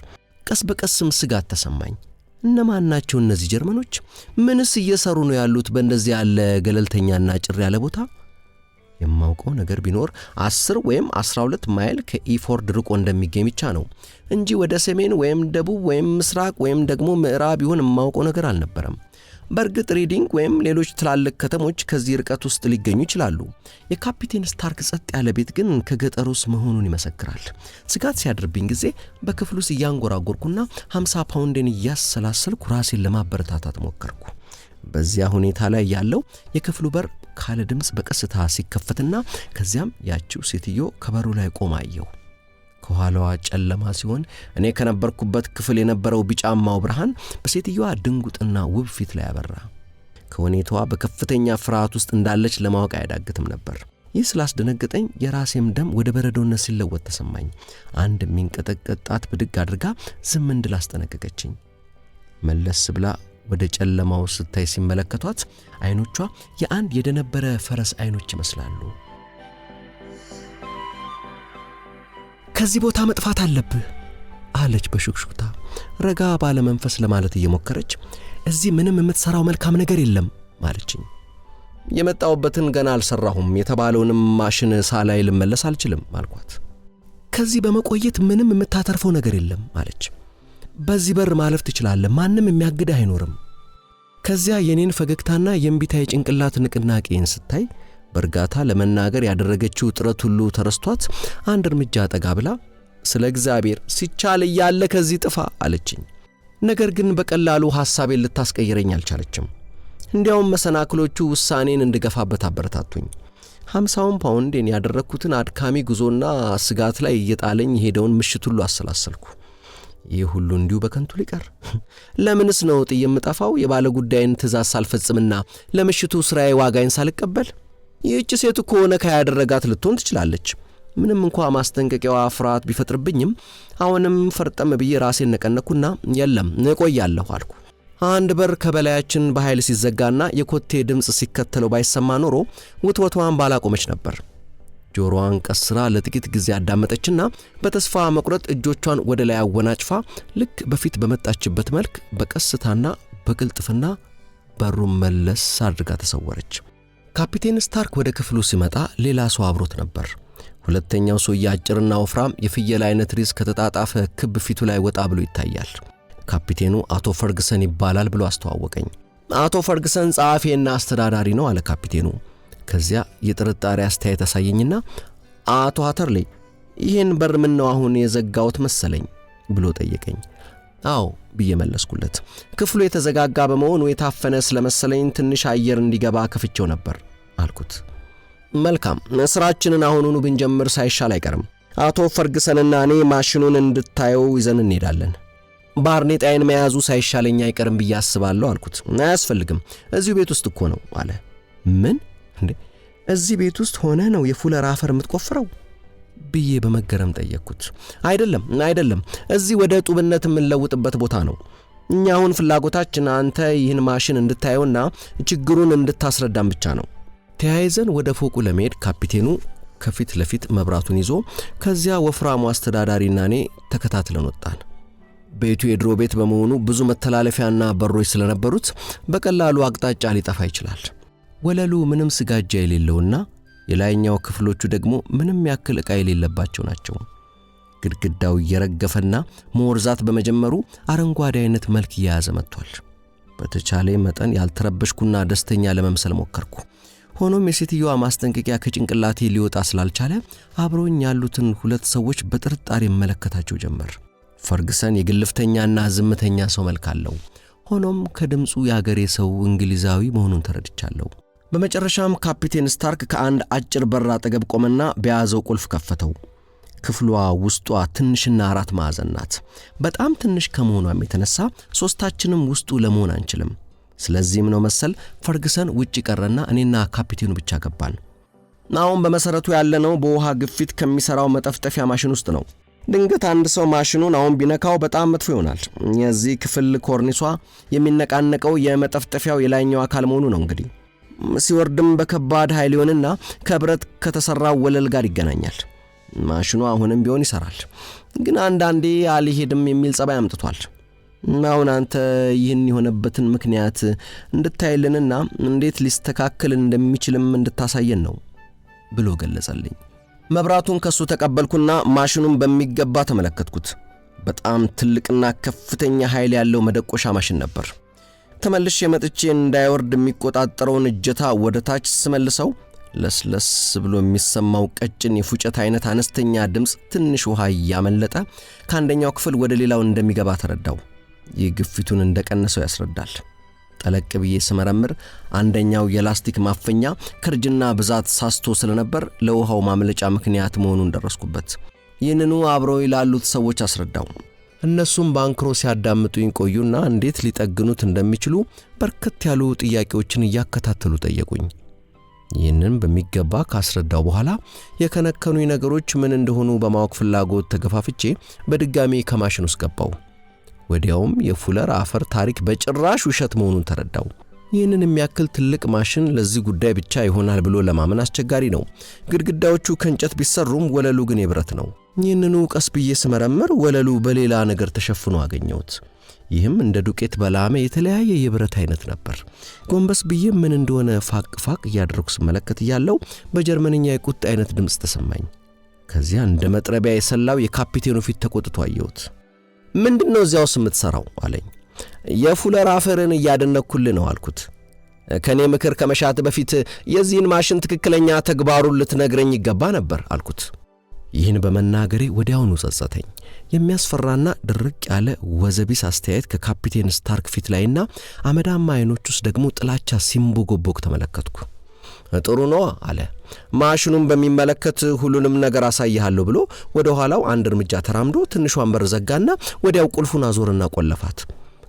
ቀስ በቀስም ስጋት ተሰማኝ። እነማን ናቸው እነዚህ ጀርመኖች? ምንስ እየሰሩ ነው ያሉት በእንደዚህ ያለ ገለልተኛና ጭር ያለ ቦታ? የማውቀው ነገር ቢኖር 10 ወይም 12 ማይል ከኢፎርድ ርቆ እንደሚገኝ ብቻ ነው እንጂ ወደ ሰሜን ወይም ደቡብ ወይም ምስራቅ ወይም ደግሞ ምዕራብ ይሆን የማውቀው ነገር አልነበረም። በእርግጥ ሪዲንግ ወይም ሌሎች ትላልቅ ከተሞች ከዚህ ርቀት ውስጥ ሊገኙ ይችላሉ። የካፒቴን ስታርክ ጸጥ ያለ ቤት ግን ከገጠሩስ መሆኑን ይመሰክራል። ስጋት ሲያድርብኝ ጊዜ በክፍሉ ውስጥ እያንጎራጎርኩና 50 ፓውንድን እያሰላሰልኩ ራሴን ለማበረታታት ሞከርኩ። በዚያ ሁኔታ ላይ ያለው የክፍሉ በር ካለ ድምጽ በቀስታ ሲከፈትና ከዚያም ያቺው ሴትዮ ከበሩ ላይ ቆማየው። ከኋላዋ ጨለማ ሲሆን እኔ ከነበርኩበት ክፍል የነበረው ቢጫማው ብርሃን በሴትዮዋ ድንጉጥና ውብ ፊት ላይ አበራ። ከሁኔታዋ በከፍተኛ ፍርሃት ውስጥ እንዳለች ለማወቅ አያዳግትም ነበር። ይህ ስላስደነገጠኝ የራሴም ደም ወደ በረዶነት ሲለወጥ ተሰማኝ። አንድ የሚንቀጠቀጥ ጣት ብድግ አድርጋ ዝም እንድል አስጠነቀቀችኝ። መለስ ብላ ወደ ጨለማው ስታይ ሲመለከቷት አይኖቿ የአንድ የደነበረ ፈረስ አይኖች ይመስላሉ። ከዚህ ቦታ መጥፋት አለብህ አለች በሹክሹክታ ረጋ ባለ መንፈስ ለማለት እየሞከረች። እዚህ ምንም የምትሰራው መልካም ነገር የለም ማለችኝ። የመጣውበትን ገና አልሰራሁም፣ የተባለውንም ማሽን ሳላይ ልመለስ አልችልም አልኳት። ከዚህ በመቆየት ምንም የምታተርፈው ነገር የለም አለች። በዚህ በር ማለፍ ትችላለህ፣ ማንም የሚያግድህ አይኖርም። ከዚያ የኔን ፈገግታና የእምቢታዬ ጭንቅላት ንቅናቄን ስታይ በእርጋታ ለመናገር ያደረገችው ጥረት ሁሉ ተረስቷት አንድ እርምጃ ጠጋ ብላ ስለ እግዚአብሔር ሲቻል እያለ ከዚህ ጥፋ አለችኝ። ነገር ግን በቀላሉ ሐሳቤን ልታስቀይረኝ አልቻለችም። እንዲያውም መሰናክሎቹ ውሳኔን እንድገፋበት አበረታቱኝ። 50 ፓውንድን ያደረኩትን አድካሚ ጉዞና ስጋት ላይ እየጣለኝ ሄደውን ምሽት ሁሉ አሰላሰልኩ። ይህ ሁሉ እንዲሁ በከንቱ ሊቀር? ለምንስ ነው ጥዬ የምጠፋው? የባለ ጉዳይን ትእዛዝ ሳልፈጽምና ለምሽቱ ስራዬ ዋጋዬን ሳልቀበል? ይህች ሴት እኮ ነካ ያደረጋት ልትሆን ትችላለች። ምንም እንኳን ማስጠንቀቂያዋ ፍርሃት ቢፈጥርብኝም አሁንም ፈርጠም ብዬ ራሴን ነቀነኩና የለም እቆያለሁ አልኩ። አንድ በር ከበላያችን በኃይል ሲዘጋና የኮቴ ድምጽ ሲከተለው ባይሰማ ኖሮ ውትወቷን ባላቆመች ነበር። ጆሮዋን ቀስራ ለጥቂት ጊዜ አዳመጠችና በተስፋ መቁረጥ እጆቿን ወደ ላይ አወናጭፋ ልክ በፊት በመጣችበት መልክ በቀስታና በቅልጥፍና በሩን መለስ አድርጋ ተሰወረች። ካፒቴን ስታርክ ወደ ክፍሉ ሲመጣ ሌላ ሰው አብሮት ነበር። ሁለተኛው ሰው ያጭርና ወፍራም የፍየል አይነት ሪዝ ከተጣጣፈ ክብ ፊቱ ላይ ወጣ ብሎ ይታያል። ካፒቴኑ አቶ ፈርግሰን ይባላል ብሎ አስተዋወቀኝ። አቶ ፈርግሰን ጸሐፊና አስተዳዳሪ ነው አለ ካፒቴኑ። ከዚያ የጥርጣሬ አስተያየት አሳየኝና አቶ ሃተርሌ ይህን በር ምን ነው አሁን የዘጋውት መሰለኝ ብሎ ጠየቀኝ። አዎ ብዬ መለስኩለት። ክፍሉ የተዘጋጋ በመሆኑ የታፈነ ስለመሰለኝ ትንሽ አየር እንዲገባ ከፍቼው ነበር አልኩት። መልካም፣ ስራችንን አሁኑኑ ብንጀምር ሳይሻል አይቀርም። አቶ ፈርግሰንና እኔ ማሽኑን እንድታየው ይዘን እንሄዳለን። ባርኔጣዬን መያዙ ሳይሻለኝ አይቀርም ብዬ አስባለሁ አልኩት። አያስፈልግም፣ እዚሁ ቤት ውስጥ እኮ ነው አለ። ምን እንዴ? እዚህ ቤት ውስጥ ሆነ ነው የፉለር አፈር የምትቆፍረው ብዬ በመገረም ጠየቅኩት። አይደለም፣ እዚህ ወደ ጡብነት የምንለውጥበት ቦታ ነው። እኛ አሁን ፍላጎታችን አንተ ይህን ማሽን እንድታየውና ችግሩን እንድታስረዳን ብቻ ነው። ተያይዘን ወደ ፎቁ ለመሄድ ካፒቴኑ ከፊት ለፊት መብራቱን ይዞ ከዚያ ወፍራሙ አስተዳዳሪና እኔ ተከታትለን ወጣን። ቤቱ የድሮ ቤት በመሆኑ ብዙ መተላለፊያና በሮች ስለነበሩት በቀላሉ አቅጣጫ ሊጠፋ ይችላል። ወለሉ ምንም ስጋጃ የሌለውና የላይኛው ክፍሎቹ ደግሞ ምንም ያክል ዕቃ የሌለባቸው ናቸው። ግድግዳው እየረገፈና መወርዛት በመጀመሩ አረንጓዴ አይነት መልክ እየያዘ መጥቷል። በተቻለ መጠን ያልተረበሽኩና ደስተኛ ለመምሰል ሞከርኩ። ሆኖም የሴትዮዋ ማስጠንቀቂያ ከጭንቅላቴ ሊወጣ ስላልቻለ አብሮኝ ያሉትን ሁለት ሰዎች በጥርጣሬ መለከታቸው ጀመር። ፈርግሰን የግልፍተኛና ዝምተኛ ሰው መልክ አለው። ሆኖም ከድምጹ ያገሬ ሰው እንግሊዛዊ መሆኑን ተረድቻለሁ። በመጨረሻም ካፒቴን ስታርክ ከአንድ አጭር በር አጠገብ ቆመና በያዘው ቁልፍ ከፈተው። ክፍሏ ውስጧ ትንሽና አራት ማዕዘን ናት። በጣም ትንሽ ከመሆኗም የተነሳ ሶስታችንም ውስጡ ለመሆን አንችልም። ስለዚህም ነው መሰል ፈርግሰን ውጪ ቀረና እኔና ካፒቴኑ ብቻ ገባን። አሁን በመሰረቱ ያለነው በውሃ ግፊት ከሚሰራው መጠፍጠፊያ ማሽን ውስጥ ነው። ድንገት አንድ ሰው ማሽኑን አሁን ቢነካው በጣም መጥፎ ይሆናል። የዚህ ክፍል ኮርኒሷ የሚነቃነቀው የመጠፍጠፊያው የላይኛው አካል መሆኑ ነው። እንግዲህ ሲወርድም በከባድ ኃይል ይሆንና ከብረት ከተሰራው ወለል ጋር ይገናኛል። ማሽኑ አሁንም ቢሆን ይሰራል፣ ግን አንዳንዴ አልሄድም የሚል ጸባይ አምጥቷል። አሁን አንተ ይህን የሆነበትን ምክንያት እንድታይልንና እንዴት ሊስተካከል እንደሚችልም እንድታሳየን ነው ብሎ ገለጸልኝ። መብራቱን ከሱ ተቀበልኩና ማሽኑን በሚገባ ተመለከትኩት። በጣም ትልቅና ከፍተኛ ኃይል ያለው መደቆሻ ማሽን ነበር። ተመልሼ መጥቼ እንዳይወርድ የሚቆጣጠረውን እጀታ ወደ ታች ስመልሰው ለስለስ ብሎ የሚሰማው ቀጭን የፉጨት አይነት አነስተኛ ድምጽ ትንሽ ውሃ ያመለጠ ከአንደኛው ክፍል ወደ ሌላው እንደሚገባ ተረዳው። የግፊቱን እንደቀነሰው ያስረዳል። ጠለቅ ብዬ ስመረምር አንደኛው የላስቲክ ማፈኛ ከርጅና ብዛት ሳስቶ ስለነበር ለውሃው ማምለጫ ምክንያት መሆኑን ደረስኩበት። ይህንኑ አብረው ያሉት ሰዎች አስረዳው። እነሱም ባንክሮ ሲያዳምጡኝ ቆዩና እንዴት ሊጠግኑት እንደሚችሉ በርከት ያሉ ጥያቄዎችን እያከታተሉ ጠየቁኝ። ይህንን በሚገባ ካስረዳው በኋላ የከነከኑኝ ነገሮች ምን እንደሆኑ በማወቅ ፍላጎት ተገፋፍቼ በድጋሚ ከማሽን ውስጥ ገባው። ወዲያውም የፉለር አፈር ታሪክ በጭራሽ ውሸት መሆኑን ተረዳው። ይህንን የሚያክል ትልቅ ማሽን ለዚህ ጉዳይ ብቻ ይሆናል ብሎ ለማመን አስቸጋሪ ነው። ግድግዳዎቹ ከእንጨት ቢሰሩም ወለሉ ግን የብረት ነው። ይህንኑ ቀስ ብዬ ስመረምር ወለሉ በሌላ ነገር ተሸፍኖ አገኘሁት። ይህም እንደ ዱቄት በላመ የተለያየ የብረት አይነት ነበር። ጎንበስ ብዬ ምን እንደሆነ ፋቅ እያደረኩ ስመለከት ያለው በጀርመንኛ የቁጣ አይነት ድምጽ ተሰማኝ። ከዚያ እንደ መጥረቢያ የሰላው የካፒቴኑ ፊት ተቆጥቶ አየሁት። ምንድነው እዚያው የምትሰራው አለኝ። የፉለር አፈርን እያደነኩልህ ነው አልኩት። ከኔ ምክር ከመሻት በፊት የዚህን ማሽን ትክክለኛ ተግባሩን ልትነግረኝ ይገባ ነበር አልኩት። ይህን በመናገሬ ወዲያውኑ ጸጸተኝ። የሚያስፈራና ድርቅ ያለ ወዘቢስ አስተያየት ከካፒቴን ስታርክ ፊት ላይና አመዳማ አይኖች ውስጥ ደግሞ ጥላቻ ሲምቦጎቦግ ተመለከትኩ። ጥሩ ነው አለ። ማሽኑን በሚመለከት ሁሉንም ነገር አሳይሃለሁ ብሎ ወደ ኋላው አንድ እርምጃ ተራምዶ ትንሿን በር ዘጋና ወዲያው ቁልፉን አዞርና ቆለፋት።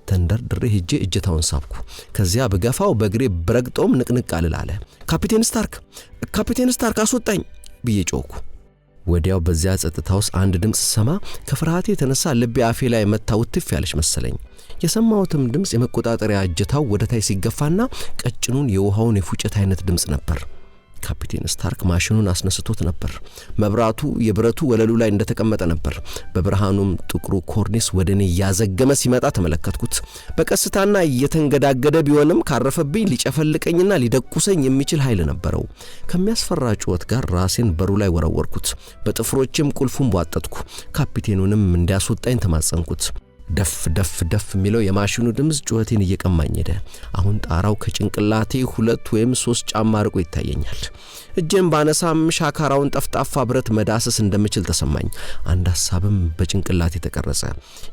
ተንደርድሬ ሄጄ እጀታውን ሳብኩ። ከዚያ በገፋው በእግሬ ብረግጦም ንቅንቅ አልላለ። ካፒቴን ስታርክ አስወጣኝ ብዬ ጮኩ። ወዲያው በዚያ ጸጥታ ውስጥ አንድ ድምጽ ሰማ። ከፍርሃቴ የተነሳ ልቤ አፌ ላይ መታውትፍ ያለች መሰለኝ። የሰማሁትም ድምጽ የመቆጣጠሪያ እጀታው ወደታይ ሲገፋና ቀጭኑን የውሃውን የፉጨት አይነት ድምጽ ነበር። ካፒቴን ስታርክ ማሽኑን አስነስቶት ነበር። መብራቱ የብረቱ ወለሉ ላይ እንደተቀመጠ ነበር። በብርሃኑም ጥቁሩ ኮርኒስ ወደኔ ያዘገመ ሲመጣ ተመለከትኩት። በቀስታና እየተንገዳገደ ቢሆንም ካረፈብኝ ሊጨፈልቀኝና ሊደቁሰኝ የሚችል ኃይል ነበረው። ከሚያስፈራ ጩኸት ጋር ራሴን በሩ ላይ ወረወርኩት። በጥፍሮቼም ቁልፉን ቧጠጥኩ። ካፒቴኑንም እንዲያስወጣኝ ተማጸንኩት። ደፍ የሚለው የማሽኑ ድምጽ ጩኸቴን እየቀማኝ ሄደ። አሁን ጣራው ከጭንቅላቴ 2 ወይም 3 ጫማ ርቆ ይታየኛል። እጄን ባነሳም ሻካራውን ጠፍጣፋ ብረት መዳሰስ እንደምችል ተሰማኝ። አንድ ሐሳብም በጭንቅላቴ ተቀረጸ።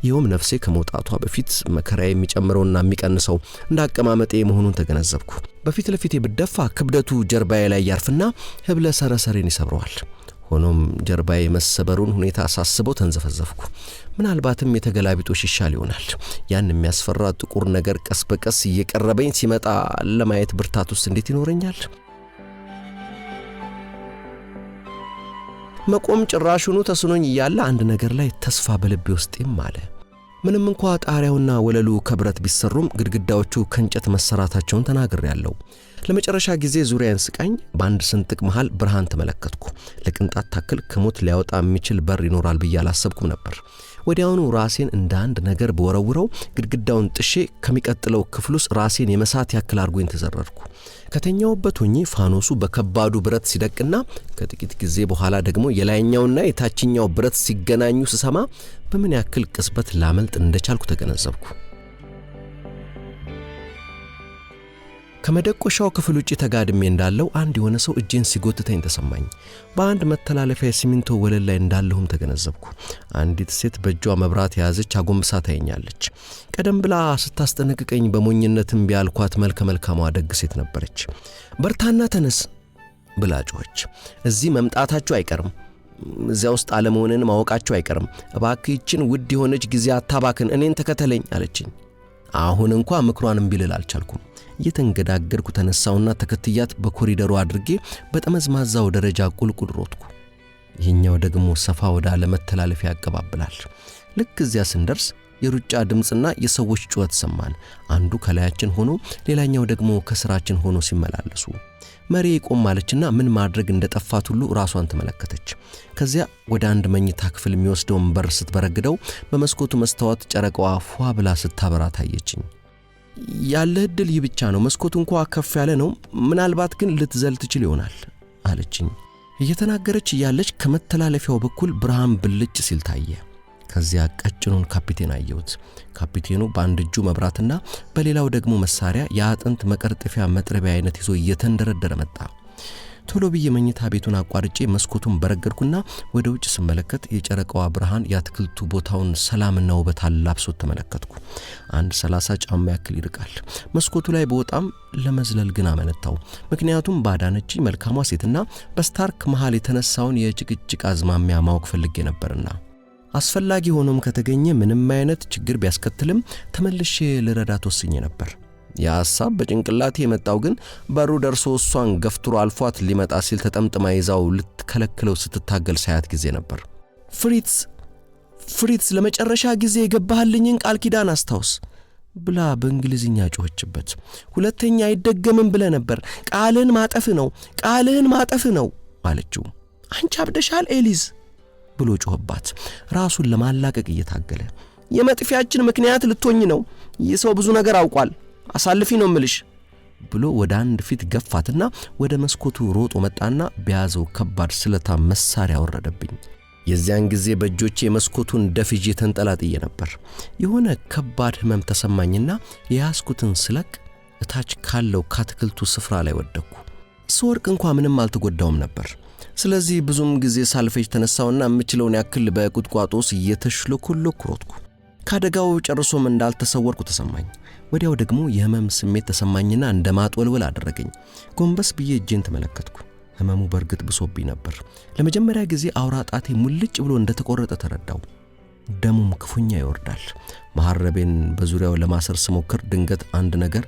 ይኸውም ነፍሴ ከመውጣቷ በፊት መከራዬ የሚጨምረውና የሚቀንሰው እንዳቀማመጤ መሆኑን ተገነዘብኩ። በፊት ለፊቴ ብደፋ ክብደቱ ጀርባዬ ላይ ያርፍና ህብለ ሰረሰሬን ይሰብረዋል። ሆኖም ጀርባዬ መሰበሩን ሁኔታ ሳስበው ተንዘፈዘፍኩ። ምናልባትም የተገላቢጦሽ ይሻል ይሆናል። ያን የሚያስፈራ ጥቁር ነገር ቀስ በቀስ እየቀረበኝ ሲመጣ ለማየት ብርታት ውስጥ እንዴት ይኖረኛል? መቆም ጭራሹኑ ተስኖኝ እያለ አንድ ነገር ላይ ተስፋ በልቤ ውስጥም አለ። ምንም እንኳን ጣሪያውና ወለሉ ከብረት ቢሰሩም ግድግዳዎቹ ከእንጨት መሰራታቸውን ተናግሬያለሁ። ለመጨረሻ ጊዜ ዙሪያን ስቃኝ በአንድ ስንጥቅ መሃል ብርሃን ተመለከትኩ። ለቅንጣት ታክል ከሞት ሊያወጣ የሚችል በር ይኖራል ብዬ አላሰብኩም ነበር። ወዲያውኑ ራሴን እንደ አንድ ነገር በወረውረው ግድግዳውን ጥሼ ከሚቀጥለው ክፍል ውስጥ ራሴን የመሳት ያክል አርጎኝ ተዘረርኩ። ከተኛውበት ሆኜ ፋኖሱ በከባዱ ብረት ሲደቅና ከጥቂት ጊዜ በኋላ ደግሞ የላይኛውና የታችኛው ብረት ሲገናኙ ስሰማ በምን ያክል ቅስበት ላመልጥ እንደቻልኩ ተገነዘብኩ። ከመደቆሻው ክፍል ውጪ ተጋድሜ እንዳለው አንድ የሆነ ሰው እጄን ሲጎትተኝ ተሰማኝ። በአንድ መተላለፊያ ሲሚንቶ ወለል ላይ እንዳለሁም ተገነዘብኩ። አንዲት ሴት በእጇ መብራት የያዘች አጎንብሳ ታየኛለች። ቀደም ብላ ስታስጠነቅቀኝ በሞኝነትም ቢያልኳት መልካሟ ደግ ሴት ነበረች። በርታና ተነስ ብላ ጮኸች። እዚህ መምጣታችሁ አይቀርም፣ እዚያ ውስጥ አለመሆንን ማወቃችሁ አይቀርም። እባክህችን ውድ የሆነች ጊዜ አታባክን፣ እኔን ተከተለኝ አለችኝ። አሁን እንኳን ምክሯን እምቢ ልል አልቻልኩም። እየተንገዳገድኩ ተነሳውና ተከትያት በኮሪደሩ አድርጌ በጠመዝማዛው ደረጃ ቁልቁል ሮጥኩ። ይህኛው ደግሞ ሰፋ ወዳለ መተላለፊያ ያቀባብላል። ልክ እዚያ ስንደርስ የሩጫ ድምጽና የሰዎች ጩኸት ሰማን። አንዱ ከላያችን ሆኖ ሌላኛው ደግሞ ከስራችን ሆኖ ሲመላለሱ መሪ ቆም ማለችና ምን ማድረግ እንደጠፋት ሁሉ ራሷን ተመለከተች። ከዚያ ወደ አንድ መኝታ ክፍል የሚወስደውን በር ስትበረግደው በመስኮቱ መስታወት ጨረቃዋ ፏ ብላ ስታበራ ታየችኝ። ያለ እድል ይህ ብቻ ነው፣ መስኮቱ እንኳን ከፍ ያለ ነው፣ ምናልባት ግን ልትዘል ትችል ይሆናል አለችኝ። እየተናገረች እያለች ከመተላለፊያው በኩል ብርሃን ብልጭ ሲል ታየ። ከዚያ ቀጭኑን ካፒቴን አየሁት። ካፒቴኑ በአንድ እጁ መብራትና በሌላው ደግሞ መሳሪያ የአጥንት መቀርጠፊያ መጥረቢያ አይነት ይዞ እየተንደረደረ መጣ። ቶሎ ብዬ መኝታ ቤቱን አቋርጬ መስኮቱን በረገድኩና ወደ ውጭ ስመለከት የጨረቃዋ ብርሃን ያትክልቱ ቦታውን ሰላምና ውበት አላብሶት ተመለከትኩ። አንድ 30 ጫማ ያክል ይርቃል። መስኮቱ ላይ በወጣም ለመዝለል ግን አመነታው። ምክንያቱም ባዳነች መልካሟ ሴትና በስታርክ መሃል የተነሳውን የጭቅጭቅ አዝማሚያ ማወቅ ፈልጌ ነበርና አስፈላጊ ሆኖም ከተገኘ ምንም አይነት ችግር ቢያስከትልም ተመልሼ ልረዳት ወስኜ ነበር። ያሳብ በጭንቅላቴ የመጣው ግን በሩ ደርሶ እሷን ገፍትሮ አልፏት ሊመጣ ሲል ተጠምጥማ ይዛው ልትከለክለው ስትታገል ሳያት ጊዜ ነበር። ፍሪትስ ለመጨረሻ ጊዜ የገባህልኝን ቃል ኪዳን አስታውስ ብላ በእንግሊዝኛ ጮኸችበት። ሁለተኛ አይደገምም ብለ ነበር። ቃልህን ማጠፍ ነው አለችው። አንቺ አብደሻል ኤሊዝ ብሎ ጮኸባት፣ ራሱን ለማላቀቅ እየታገለ። የመጥፊያችን ምክንያት ልትሆኝ ነው። ይህ ሰው ብዙ ነገር አውቋል። አሳልፊ ነው ምልሽ ብሎ ወደ አንድ ፊት ገፋትና ወደ መስኮቱ ሮጦ መጣና በያዘው ከባድ ስለታም መሳሪያ ወረደብኝ። የዚያን ጊዜ በእጆቼ መስኮቱን ደፍጄ ተንጠላጥዬ ነበር። የሆነ ከባድ ህመም ተሰማኝና የያዝኩትን ስለቅ እታች ካለው ካትክልቱ ስፍራ ላይ ወደቅኩ። ስወርቅ እንኳን ምንም አልተጎዳውም ነበር። ስለዚህ ብዙም ጊዜ ሳልፈጅ ተነሳውና የምችለውን ያክል በቁጥቋጦስ እየተሽለኮለኩ ሮጥኩ። ካደጋው ጨርሶም እንዳልተሰወርኩ ተሰማኝ። ወዲያው ደግሞ የህመም ስሜት ተሰማኝና እንደማጥወልወል አደረገኝ። ጎንበስ ብዬ እጄን ተመለከትኩ። ህመሙ በርግጥ ብሶብኝ ነበር። ለመጀመሪያ ጊዜ አውራ ጣቴ ሙልጭ ብሎ እንደተቆረጠ ተረዳው። ደሙም ክፉኛ ይወርዳል። መሐረቤን በዙሪያው ለማሰር ስሞክር ድንገት አንድ ነገር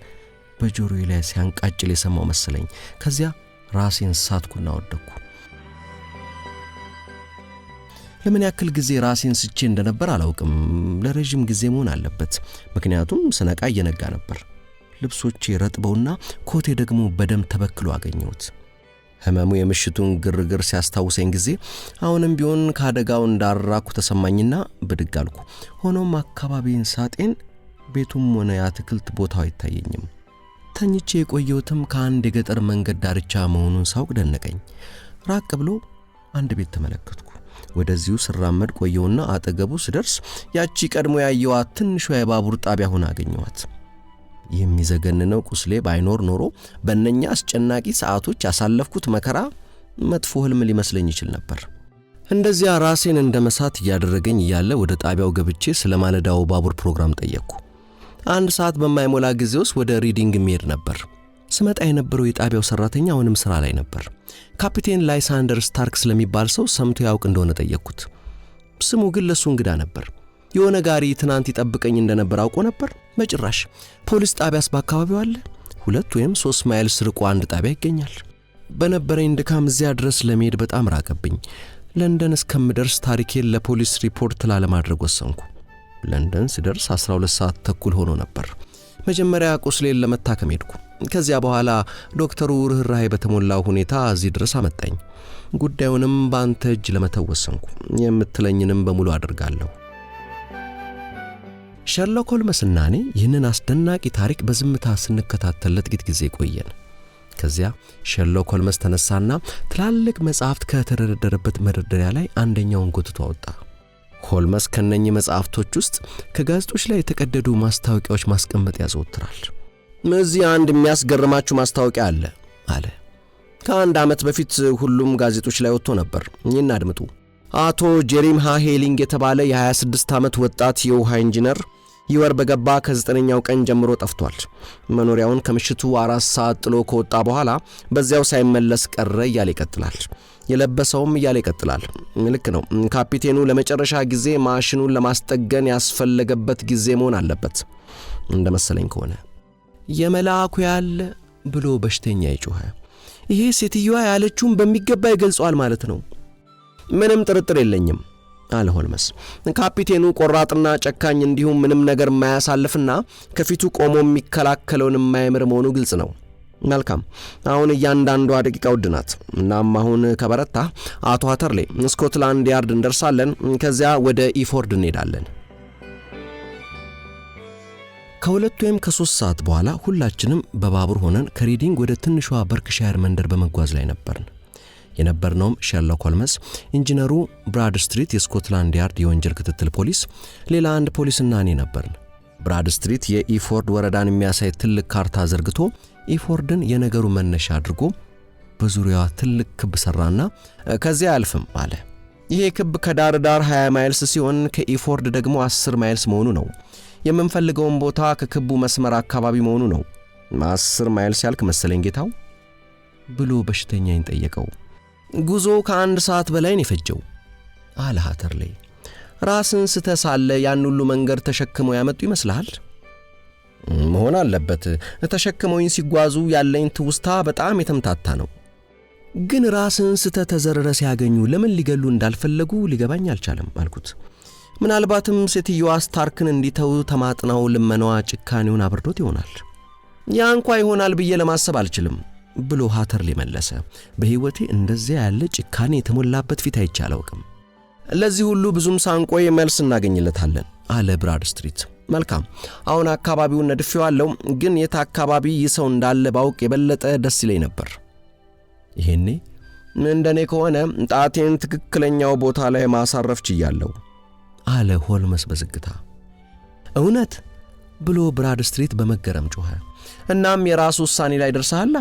በጆሮዬ ላይ ሲያንቃጭል የሰማው መሰለኝ። ከዚያ ራሴን ሳትኩና ወደቅኩ። ለምን ያክል ጊዜ ራሴን ስቼ እንደነበር አላውቅም። ለረጅም ጊዜ መሆን አለበት። ምክንያቱም ስነቃ እየነጋ ነበር። ልብሶቼ ረጥበውና ኮቴ ደግሞ በደም ተበክሎ አገኘሁት። ህመሙ የምሽቱን ግርግር ሲያስታውሰኝ ጊዜ አሁንም ቢሆን ካደጋው እንዳራኩ ተሰማኝና ብድግ አልኩ። ሆኖም አካባቢን ሳጤን ቤቱም ሆነ የአትክልት ቦታው አይታየኝም። ተኝቼ የቆየሁትም ከአንድ የገጠር መንገድ ዳርቻ መሆኑን ሳውቅ ደነቀኝ። ራቅ ብሎ አንድ ቤት ተመለከትኩ። ወደዚሁ ስራመድ ቆየውና አጠገቡ ስደርስ ያቺ ቀድሞ ያየዋት ትንሿ የባቡር ጣቢያ ሆና አገኘዋት። የሚዘገንነው ቁስሌ ባይኖር ኖሮ በእነኛ አስጨናቂ ሰዓቶች ያሳለፍኩት መከራ መጥፎ ህልም ሊመስለኝ ይችል ነበር። እንደዚያ ራሴን እንደመሳት እያደረገኝ እያለ ወደ ጣቢያው ገብቼ ስለማለዳው ባቡር ፕሮግራም ጠየቅኩ። 1 ሰዓት በማይሞላ ጊዜ ውስጥ ወደ ሪዲንግ መሄድ ነበር። ስመጣ የነበረው የጣቢያው ሰራተኛ አሁንም ስራ ላይ ነበር። ካፒቴን ላይሳንደር ስታርክ ስለሚባል ሰው ሰምቶ ያውቅ እንደሆነ ጠየቅኩት። ስሙ ግን ለሱ እንግዳ ነበር። የሆነ ጋሪ ትናንት ይጠብቀኝ እንደነበር አውቆ ነበር? በጭራሽ። ፖሊስ ጣቢያስ በአካባቢው አለ? 2 ወይም 3 ማይል ርቆ አንድ ጣቢያ ይገኛል። በነበረኝ ድካም እዚያ ድረስ ለመሄድ በጣም ራቀብኝ። ለንደን እስከምደርስ ታሪኬን ለፖሊስ ሪፖርት ላለማድረግ ወሰንኩ። ለንደን ስደርስ 12 ሰዓት ተኩል ሆኖ ነበር። መጀመሪያ ቁስሌን ለመታከም ሄድኩ። ከዚያ በኋላ ዶክተሩ ርህራሄ በተሞላው ሁኔታ እዚህ ድረስ አመጣኝ። ጉዳዩንም በአንተ እጅ ለመተው ወሰንኩ። የምትለኝንም በሙሉ አድርጋለሁ። ሸርሎክ ሆልምስና እኔ ይህንን አስደናቂ ታሪክ በዝምታ ስንከታተል ለጥቂት ጊዜ ቆየን። ከዚያ ሸርሎክ ሆልምስ ተነሳና ትላልቅ መጽሐፍት ከተደረደረበት መደርደሪያ ላይ አንደኛውን ጎትቶ አወጣ። ሆልምስ ከነኚህ መጽሐፍቶች ውስጥ ከጋዜጦች ላይ የተቀደዱ ማስታወቂያዎች ማስቀመጥ ያዘወትራል። እዚህ አንድ የሚያስገርማችሁ ማስታወቂያ አለ። ከአንድ ዓመት በፊት ሁሉም ጋዜጦች ላይ ወጥቶ ነበር። ይህን አድምጡ። አቶ ጄሪም ሃሄሊንግ የተባለ የ26 ዓመት ወጣት የውሃ ኢንጂነር ይወር በገባ ከ9ኛው ቀን ጀምሮ ጠፍቷል። መኖሪያውን ከምሽቱ 4 ሰዓት ጥሎ ከወጣ በኋላ በዚያው ሳይመለስ ቀረ እያለ ይቀጥላል። የለበሰውም እያለ ይቀጥላል። ልክ ነው። ካፒቴኑ ለመጨረሻ ጊዜ ማሽኑን ለማስጠገን ያስፈለገበት ጊዜ መሆን አለበት እንደመሰለኝ ከሆነ። የመላኩ ያለ ብሎ በሽተኛ ይጮኸ። ይሄ ሴትዮዋ ያለችውን በሚገባ ይገልጿል ማለት ነው። ምንም ጥርጥር የለኝም አለ ሆልምስ። ካፒቴኑ ቆራጥና ጨካኝ እንዲሁም ምንም ነገር የማያሳልፍና ከፊቱ ቆሞ የሚከላከለውን የማይምር መሆኑ ግልጽ ነው። መልካም፣ አሁን እያንዳንዷ ደቂቃ ውድ ናት። እናም አሁን ከበረታ አቶ አተርሌ ስኮትላንድ ያርድ እንደርሳለን። ከዚያ ወደ ኢፎርድ እንሄዳለን። ከ2 ወይም ከ3 ሰዓት በኋላ ሁላችንም በባቡር ሆነን ከሪዲንግ ወደ ትንሿ በርክሻየር መንደር በመጓዝ ላይ ነበርን። የነበርነውም ሸርሎክ ሆልምስ፣ ኢንጂነሩ ብራድ ስትሪት የስኮትላንድ ያርድ የወንጀል ክትትል ፖሊስ፣ ሌላ አንድ ፖሊስና እኔ ነበርን። ብራድ ስትሪት የኢፎርድ ወረዳን የሚያሳይ ትልቅ ካርታ ዘርግቶ ኢፎርድን የነገሩ መነሻ አድርጎ በዙሪያዋ ትልቅ ክብ ሰራና ከዚያ አልፍም አለ። ይሄ ክብ ከዳር ዳር 20 ማይልስ ሲሆን ከኢፎርድ ደግሞ 10 ማይልስ መሆኑ ነው። የምንፈልገውን ቦታ ከክቡ መስመር አካባቢ መሆኑ ነው። 10 ማይልስ ያልክ መሰለኝ ጌታው ብሎ በሽተኛዬን ጠየቀው። ጉዞ ከ1 ሰዓት በላይ ነው የፈጀው አለ ሃተርሌ። ራስን ስተሳለ ያን ሁሉ መንገድ ተሸክመው ያመጡ ይመስልሃል? መሆን አለበት። ተሸክመውኝ ሲጓዙ ያለኝ ትውስታ በጣም የተምታታ ነው። ግን ራስን ስተተዘረረ ሲያገኙ ለምን ሊገሉ እንዳልፈለጉ ሊገባኝ አልቻለም አልኩት። ምናልባትም ሴትዮዋ ስታርክን እንዲተው ተማጥናው ልመናዋ ጭካኔውን አብርዶት ይሆናል። ያ እንኳ ይሆናል ብዬ ለማሰብ አልችልም ብሎ ሃተርሌ መለሰ። በሕይወቴ እንደዚያ ያለ ጭካኔ የተሞላበት ፊት አይቼ አላውቅም። ለዚህ ሁሉ ብዙም ሳንቆይ መልስ እናገኝለታለን አለ ብራድስትሪት። መልካም፣ አሁን አካባቢውን ነድፌዋለሁ፣ ግን የት አካባቢ ይሰው እንዳለ ባውቅ የበለጠ ደስ ይለኝ ነበር። ይሄኔ እንደኔ ከሆነ ጣቴን ትክክለኛው ቦታ ላይ ማሳረፍ ችያለሁ አለ ሆልመስ በዝግታ። እውነት ብሎ ብራድስትሪት በመገረም ጮኸ። እናም የራስ ውሳኔ ላይ ደርሰሃል?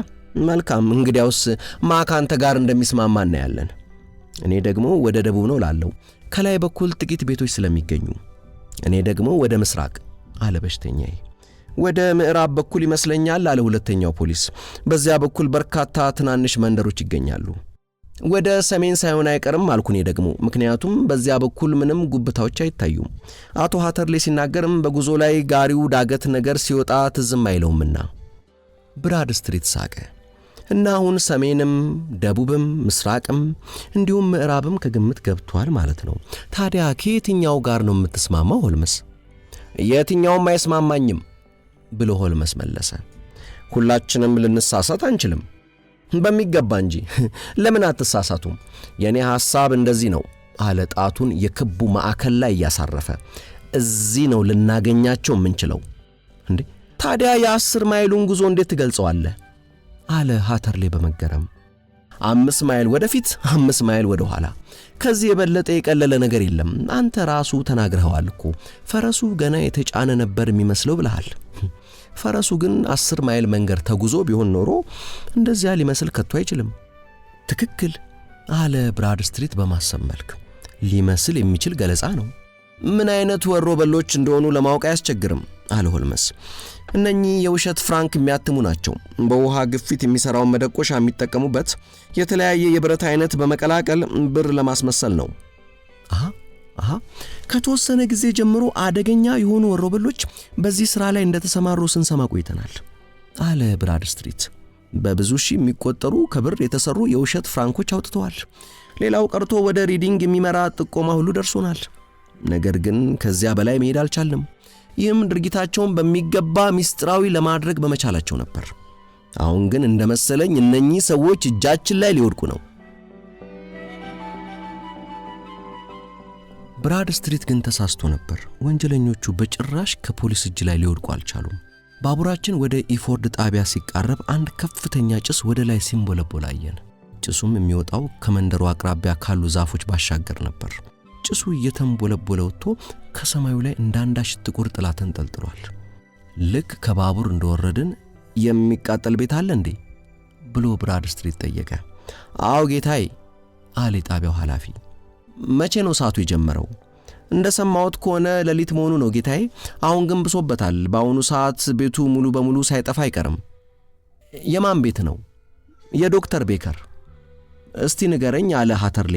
መልካም፣ እንግዲያውስ ማካንተ ጋር እንደሚስማማ እናያለን። እኔ ደግሞ ወደ ደቡብ ነው ላለው፣ ከላይ በኩል ጥቂት ቤቶች ስለሚገኙ። እኔ ደግሞ ወደ ምስራቅ አለ በሽተኛዬ። ወደ ምዕራብ በኩል ይመስለኛል አለ ሁለተኛው ፖሊስ። በዚያ በኩል በርካታ ትናንሽ መንደሮች ይገኛሉ። ወደ ሰሜን ሳይሆን አይቀርም አልኩ እኔ ደግሞ፣ ምክንያቱም በዚያ በኩል ምንም ጉብታዎች አይታዩም። አቶ ሃተርሌ ሲናገርም በጉዞ ላይ ጋሪው ዳገት ነገር ሲወጣ ትዝም አይለውምና። ብራድስትሪት ሳቀ። እና አሁን ሰሜንም ደቡብም ምስራቅም እንዲሁም ምዕራብም ከግምት ገብቷል ማለት ነው። ታዲያ ከየትኛው ጋር ነው የምትስማማው ሆልመስ? የትኛውም አይስማማኝም ብሎ ሆልመስ መለሰ። ሁላችንም ልንሳሳት አንችልም። በሚገባ እንጂ ለምን አትሳሳቱም? የኔ ሐሳብ እንደዚህ ነው አለ ጣቱን የክቡ ማዕከል ላይ ያሳረፈ። እዚህ ነው ልናገኛቸው የምንችለው። እንዴ ታዲያ የ10 ማይሉን ጉዞ እንዴት ትገልጸዋለህ? አለ ሃተርሌ በመገረም። 5 ማይል ወደፊት 5 ማይል ወደ ኋላ፣ ከዚህ የበለጠ የቀለለ ነገር የለም። አንተ ራሱ ተናግረኸዋል እኮ ፈረሱ ገና የተጫነ ነበር የሚመስለው ብለሃል። ፈረሱ ግን 10 ማይል መንገድ ተጉዞ ቢሆን ኖሮ እንደዚያ ሊመስል ከቶ አይችልም። ትክክል አለ ብራድስትሪት በማሰብ መልክ። ሊመስል የሚችል ገለጻ ነው። ምን አይነት ወሮ በሎች እንደሆኑ ለማወቅ አያስቸግርም አለ ሆልመስ። እነኚህ የውሸት ፍራንክ የሚያትሙ ናቸው። በውሃ ግፊት የሚሰራውን መደቆሻ የሚጠቀሙበት የተለያየ የብረት አይነት በመቀላቀል ብር ለማስመሰል ነው። ከተወሰነ ጊዜ ጀምሮ አደገኛ የሆኑ ወሮበሎች በዚህ ሥራ ላይ እንደተሰማሩ ስንሰማ ቆይተናል አለ ብራድስትሪት። በብዙ ሺህ የሚቆጠሩ ከብር የተሰሩ የውሸት ፍራንኮች አውጥተዋል። ሌላው ቀርቶ ወደ ሪዲንግ የሚመራ ጥቆማ ሁሉ ደርሶናል። ነገር ግን ከዚያ በላይ መሄድ አልቻልንም። ይህም ድርጊታቸውን በሚገባ ሚስጥራዊ ለማድረግ በመቻላቸው ነበር። አሁን ግን እንደመሰለኝ እነኚህ ሰዎች እጃችን ላይ ሊወድቁ ነው። ብራድስትሪት ግን ተሳስቶ ነበር። ወንጀለኞቹ በጭራሽ ከፖሊስ እጅ ላይ ሊወድቁ አልቻሉም። ባቡራችን ወደ ኢፎርድ ጣቢያ ሲቃረብ አንድ ከፍተኛ ጭስ ወደ ላይ ሲንቦለቦል አየን። ጭሱም የሚወጣው ከመንደሩ አቅራቢያ ካሉ ዛፎች ባሻገር ነበር። ጭሱ እየተንቦለቦለ ወጥቶ ከሰማዩ ላይ እንዳንዳች ጥቁር ጥላ ተንጠልጥሏል። ልክ ከባቡር እንደወረድን የሚቃጠል ቤት አለ እንዴ ብሎ ብራድስትሪት ጠየቀ። አዎ ጌታዬ አለ ጣቢያው ኃላፊ። መቼ ነው ሰዓቱ የጀመረው? እንደሰማሁት ከሆነ ሌሊት መሆኑ ነው ጌታዬ። አሁን ግን ብሶበታል። በአሁኑ ሰዓት ቤቱ ሙሉ በሙሉ ሳይጠፋ አይቀርም። የማን ቤት ነው? የዶክተር ቤከር። እስቲ ንገረኝ አለ ሃተርሌ።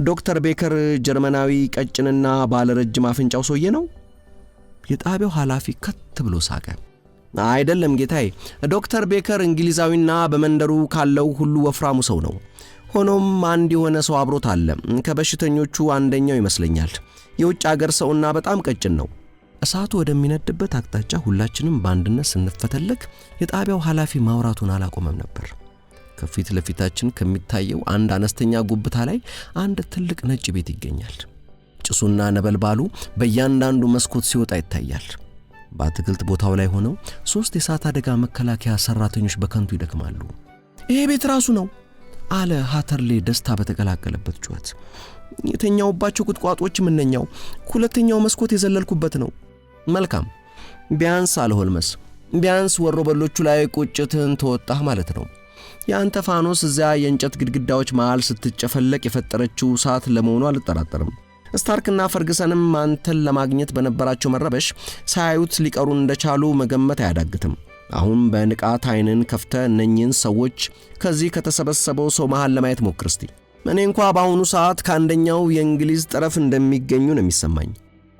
ዶክተር ቤከር ጀርመናዊ ቀጭንና ባለረጅም አፍንጫው ሰውዬ ነው? የጣቢያው ኃላፊ ከት ብሎ ሳቀ። አይደለም ጌታዬ፣ ዶክተር ቤከር እንግሊዛዊና በመንደሩ ካለው ሁሉ ወፍራሙ ሰው ነው። ሆኖም አንድ የሆነ ሰው አብሮት አለ። ከበሽተኞቹ አንደኛው ይመስለኛል። የውጭ አገር ሰውና በጣም ቀጭን ነው። እሳቱ ወደሚነድበት አቅጣጫ ሁላችንም በአንድነት ስንፈተለክ የጣቢያው ኃላፊ ማውራቱን አላቆመም ነበር። ከፊት ለፊታችን ከሚታየው አንድ አነስተኛ ጉብታ ላይ አንድ ትልቅ ነጭ ቤት ይገኛል። ጭሱና ነበልባሉ በእያንዳንዱ መስኮት ሲወጣ ይታያል። በአትክልት ቦታው ላይ ሆነው 3 የእሳት አደጋ መከላከያ ሰራተኞች በከንቱ ይደክማሉ። ይሄ ቤት ራሱ ነው አለ ሃተርሌ ደስታ በተቀላቀለበት ጩኸት። የተኛውባቸው ቁጥቋጦች ምንኛው? ሁለተኛው መስኮት የዘለልኩበት ነው። መልካም፣ ቢያንስ አለ ሆልመስ፣ ቢያንስ ወሮበሎቹ ላይ ቁጭትን ተወጣህ ማለት ነው። ያንተ ፋኖስ እዚያ የእንጨት ግድግዳዎች መሃል ስትጨፈለቅ የፈጠረችው እሳት ለመሆኑ አልጠራጠርም። ስታርክና ፈርግሰንም አንተን ለማግኘት በነበራቸው መረበሽ ሳያዩት ሊቀሩን እንደቻሉ መገመት አያዳግትም። አሁን በንቃት አይንን ከፍተ እነኚህን ሰዎች ከዚህ ከተሰበሰበው ሰው መሃል ለማየት ሞክር እስቲ። እኔ እንኳን በአሁኑ ሰዓት ከአንደኛው የእንግሊዝ ጠረፍ እንደሚገኙ ነው የሚሰማኝ።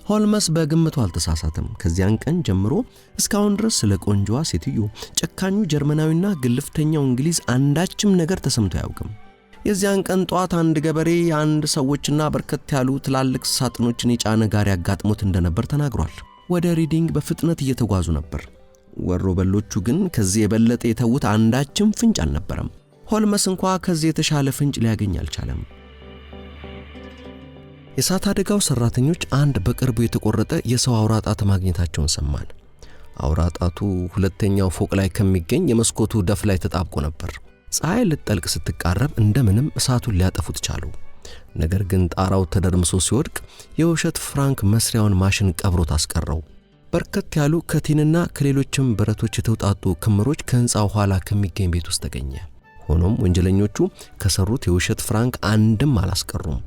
ሆልመስ በግምቱ አልተሳሳተም። ከዚያን ቀን ጀምሮ እስካሁን ድረስ ስለ ቆንጆዋ ሴትዮ ጨካኙ ጀርመናዊና ግልፍተኛው እንግሊዝ አንዳችም ነገር ተሰምቶ አያውቅም። የዚያን ቀን ጧት አንድ ገበሬ አንድ ሰዎችና በርከት ያሉ ትላልቅ ሳጥኖችን የጫነ ጋሪ ያጋጥሙት እንደነበር ተናግሯል። ወደ ሪዲንግ በፍጥነት እየተጓዙ ነበር። ወሮበሎቹ ግን ከዚህ የበለጠ የተውት አንዳችም ፍንጭ አልነበረም። ሆልመስ እንኳን ከዚህ የተሻለ ፍንጭ ሊያገኝ አልቻለም። የእሳት አደጋው ሰራተኞች አንድ በቅርቡ የተቆረጠ የሰው አውራ ጣት ማግኘታቸውን ሰማን። አውራ ጣቱ ሁለተኛው ፎቅ ላይ ከሚገኝ የመስኮቱ ደፍ ላይ ተጣብቆ ነበር። ፀሐይ ልትጠልቅ ስትቃረብ እንደምንም እሳቱን ሊያጠፉት ቻሉ። ነገር ግን ጣራው ተደርምሶ ሲወድቅ የውሸት ፍራንክ መስሪያውን ማሽን ቀብሮት አስቀረው። በርከት ያሉ ከቲንና ከሌሎችም ብረቶች የተውጣጡ ክምሮች ከህንጻው ኋላ ከሚገኝ ቤት ውስጥ ተገኘ። ሆኖም ወንጀለኞቹ ከሰሩት የውሸት ፍራንክ አንድም አላስቀሩም።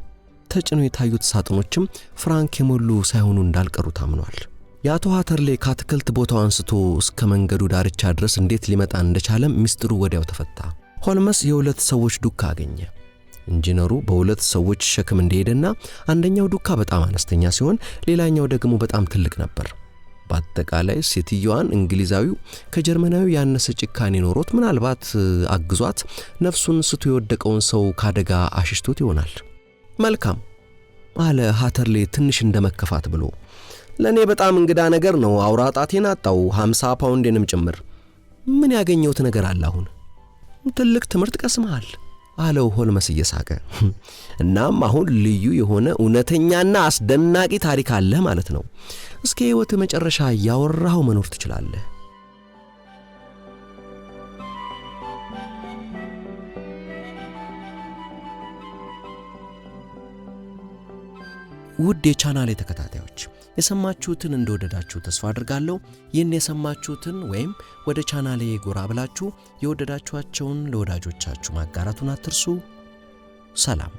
ተጭነው የታዩት ሳጥኖችም ፍራንክ የሞሉ ሳይሆኑ እንዳልቀሩ ታምኗል። የአቶ ሃተርሌ ከአትክልት ቦታው አንስቶ እስከ መንገዱ ዳርቻ ድረስ እንዴት ሊመጣ እንደቻለም ሚስጥሩ ወዲያው ተፈታ። ሆልመስ የሁለት ሰዎች ዱካ አገኘ። ኢንጂነሩ በሁለት ሰዎች ሸክም እንደሄደና አንደኛው ዱካ በጣም አነስተኛ ሲሆን ሌላኛው ደግሞ በጣም ትልቅ ነበር። በአጠቃላይ ሴትየዋን እንግሊዛዊው ከጀርመናዊ ያነሰ ጭካኔ ኖሮት ምናልባት አግዟት ነፍሱን ስቶ የወደቀውን ሰው ካደጋ አሽሽቶት ይሆናል። መልካም አለ ሃተርሌ ትንሽ እንደመከፋት ብሎ። ለኔ በጣም እንግዳ ነገር ነው። አውራ ጣቴን አጣው 50 ፓውንድንም ጭምር። ምን ያገኘውት ነገር አለ? አሁን ትልቅ ትምህርት ቀስመሃል አለው ሆልመስ እየሳቀ። እናም አሁን ልዩ የሆነ እውነተኛና አስደናቂ ታሪክ አለ ማለት ነው። እስከ ሕይወት መጨረሻ ያወራው መኖር ትችላለህ። ውድ የቻናሌ ተከታታዮች የሰማችሁትን እንደወደዳችሁ ተስፋ አድርጋለሁ። ይህን የሰማችሁትን ወይም ወደ ቻናሌ ጎራ ብላችሁ የወደዳችኋቸውን ለወዳጆቻችሁ ማጋራቱን አትርሱ። ሰላም።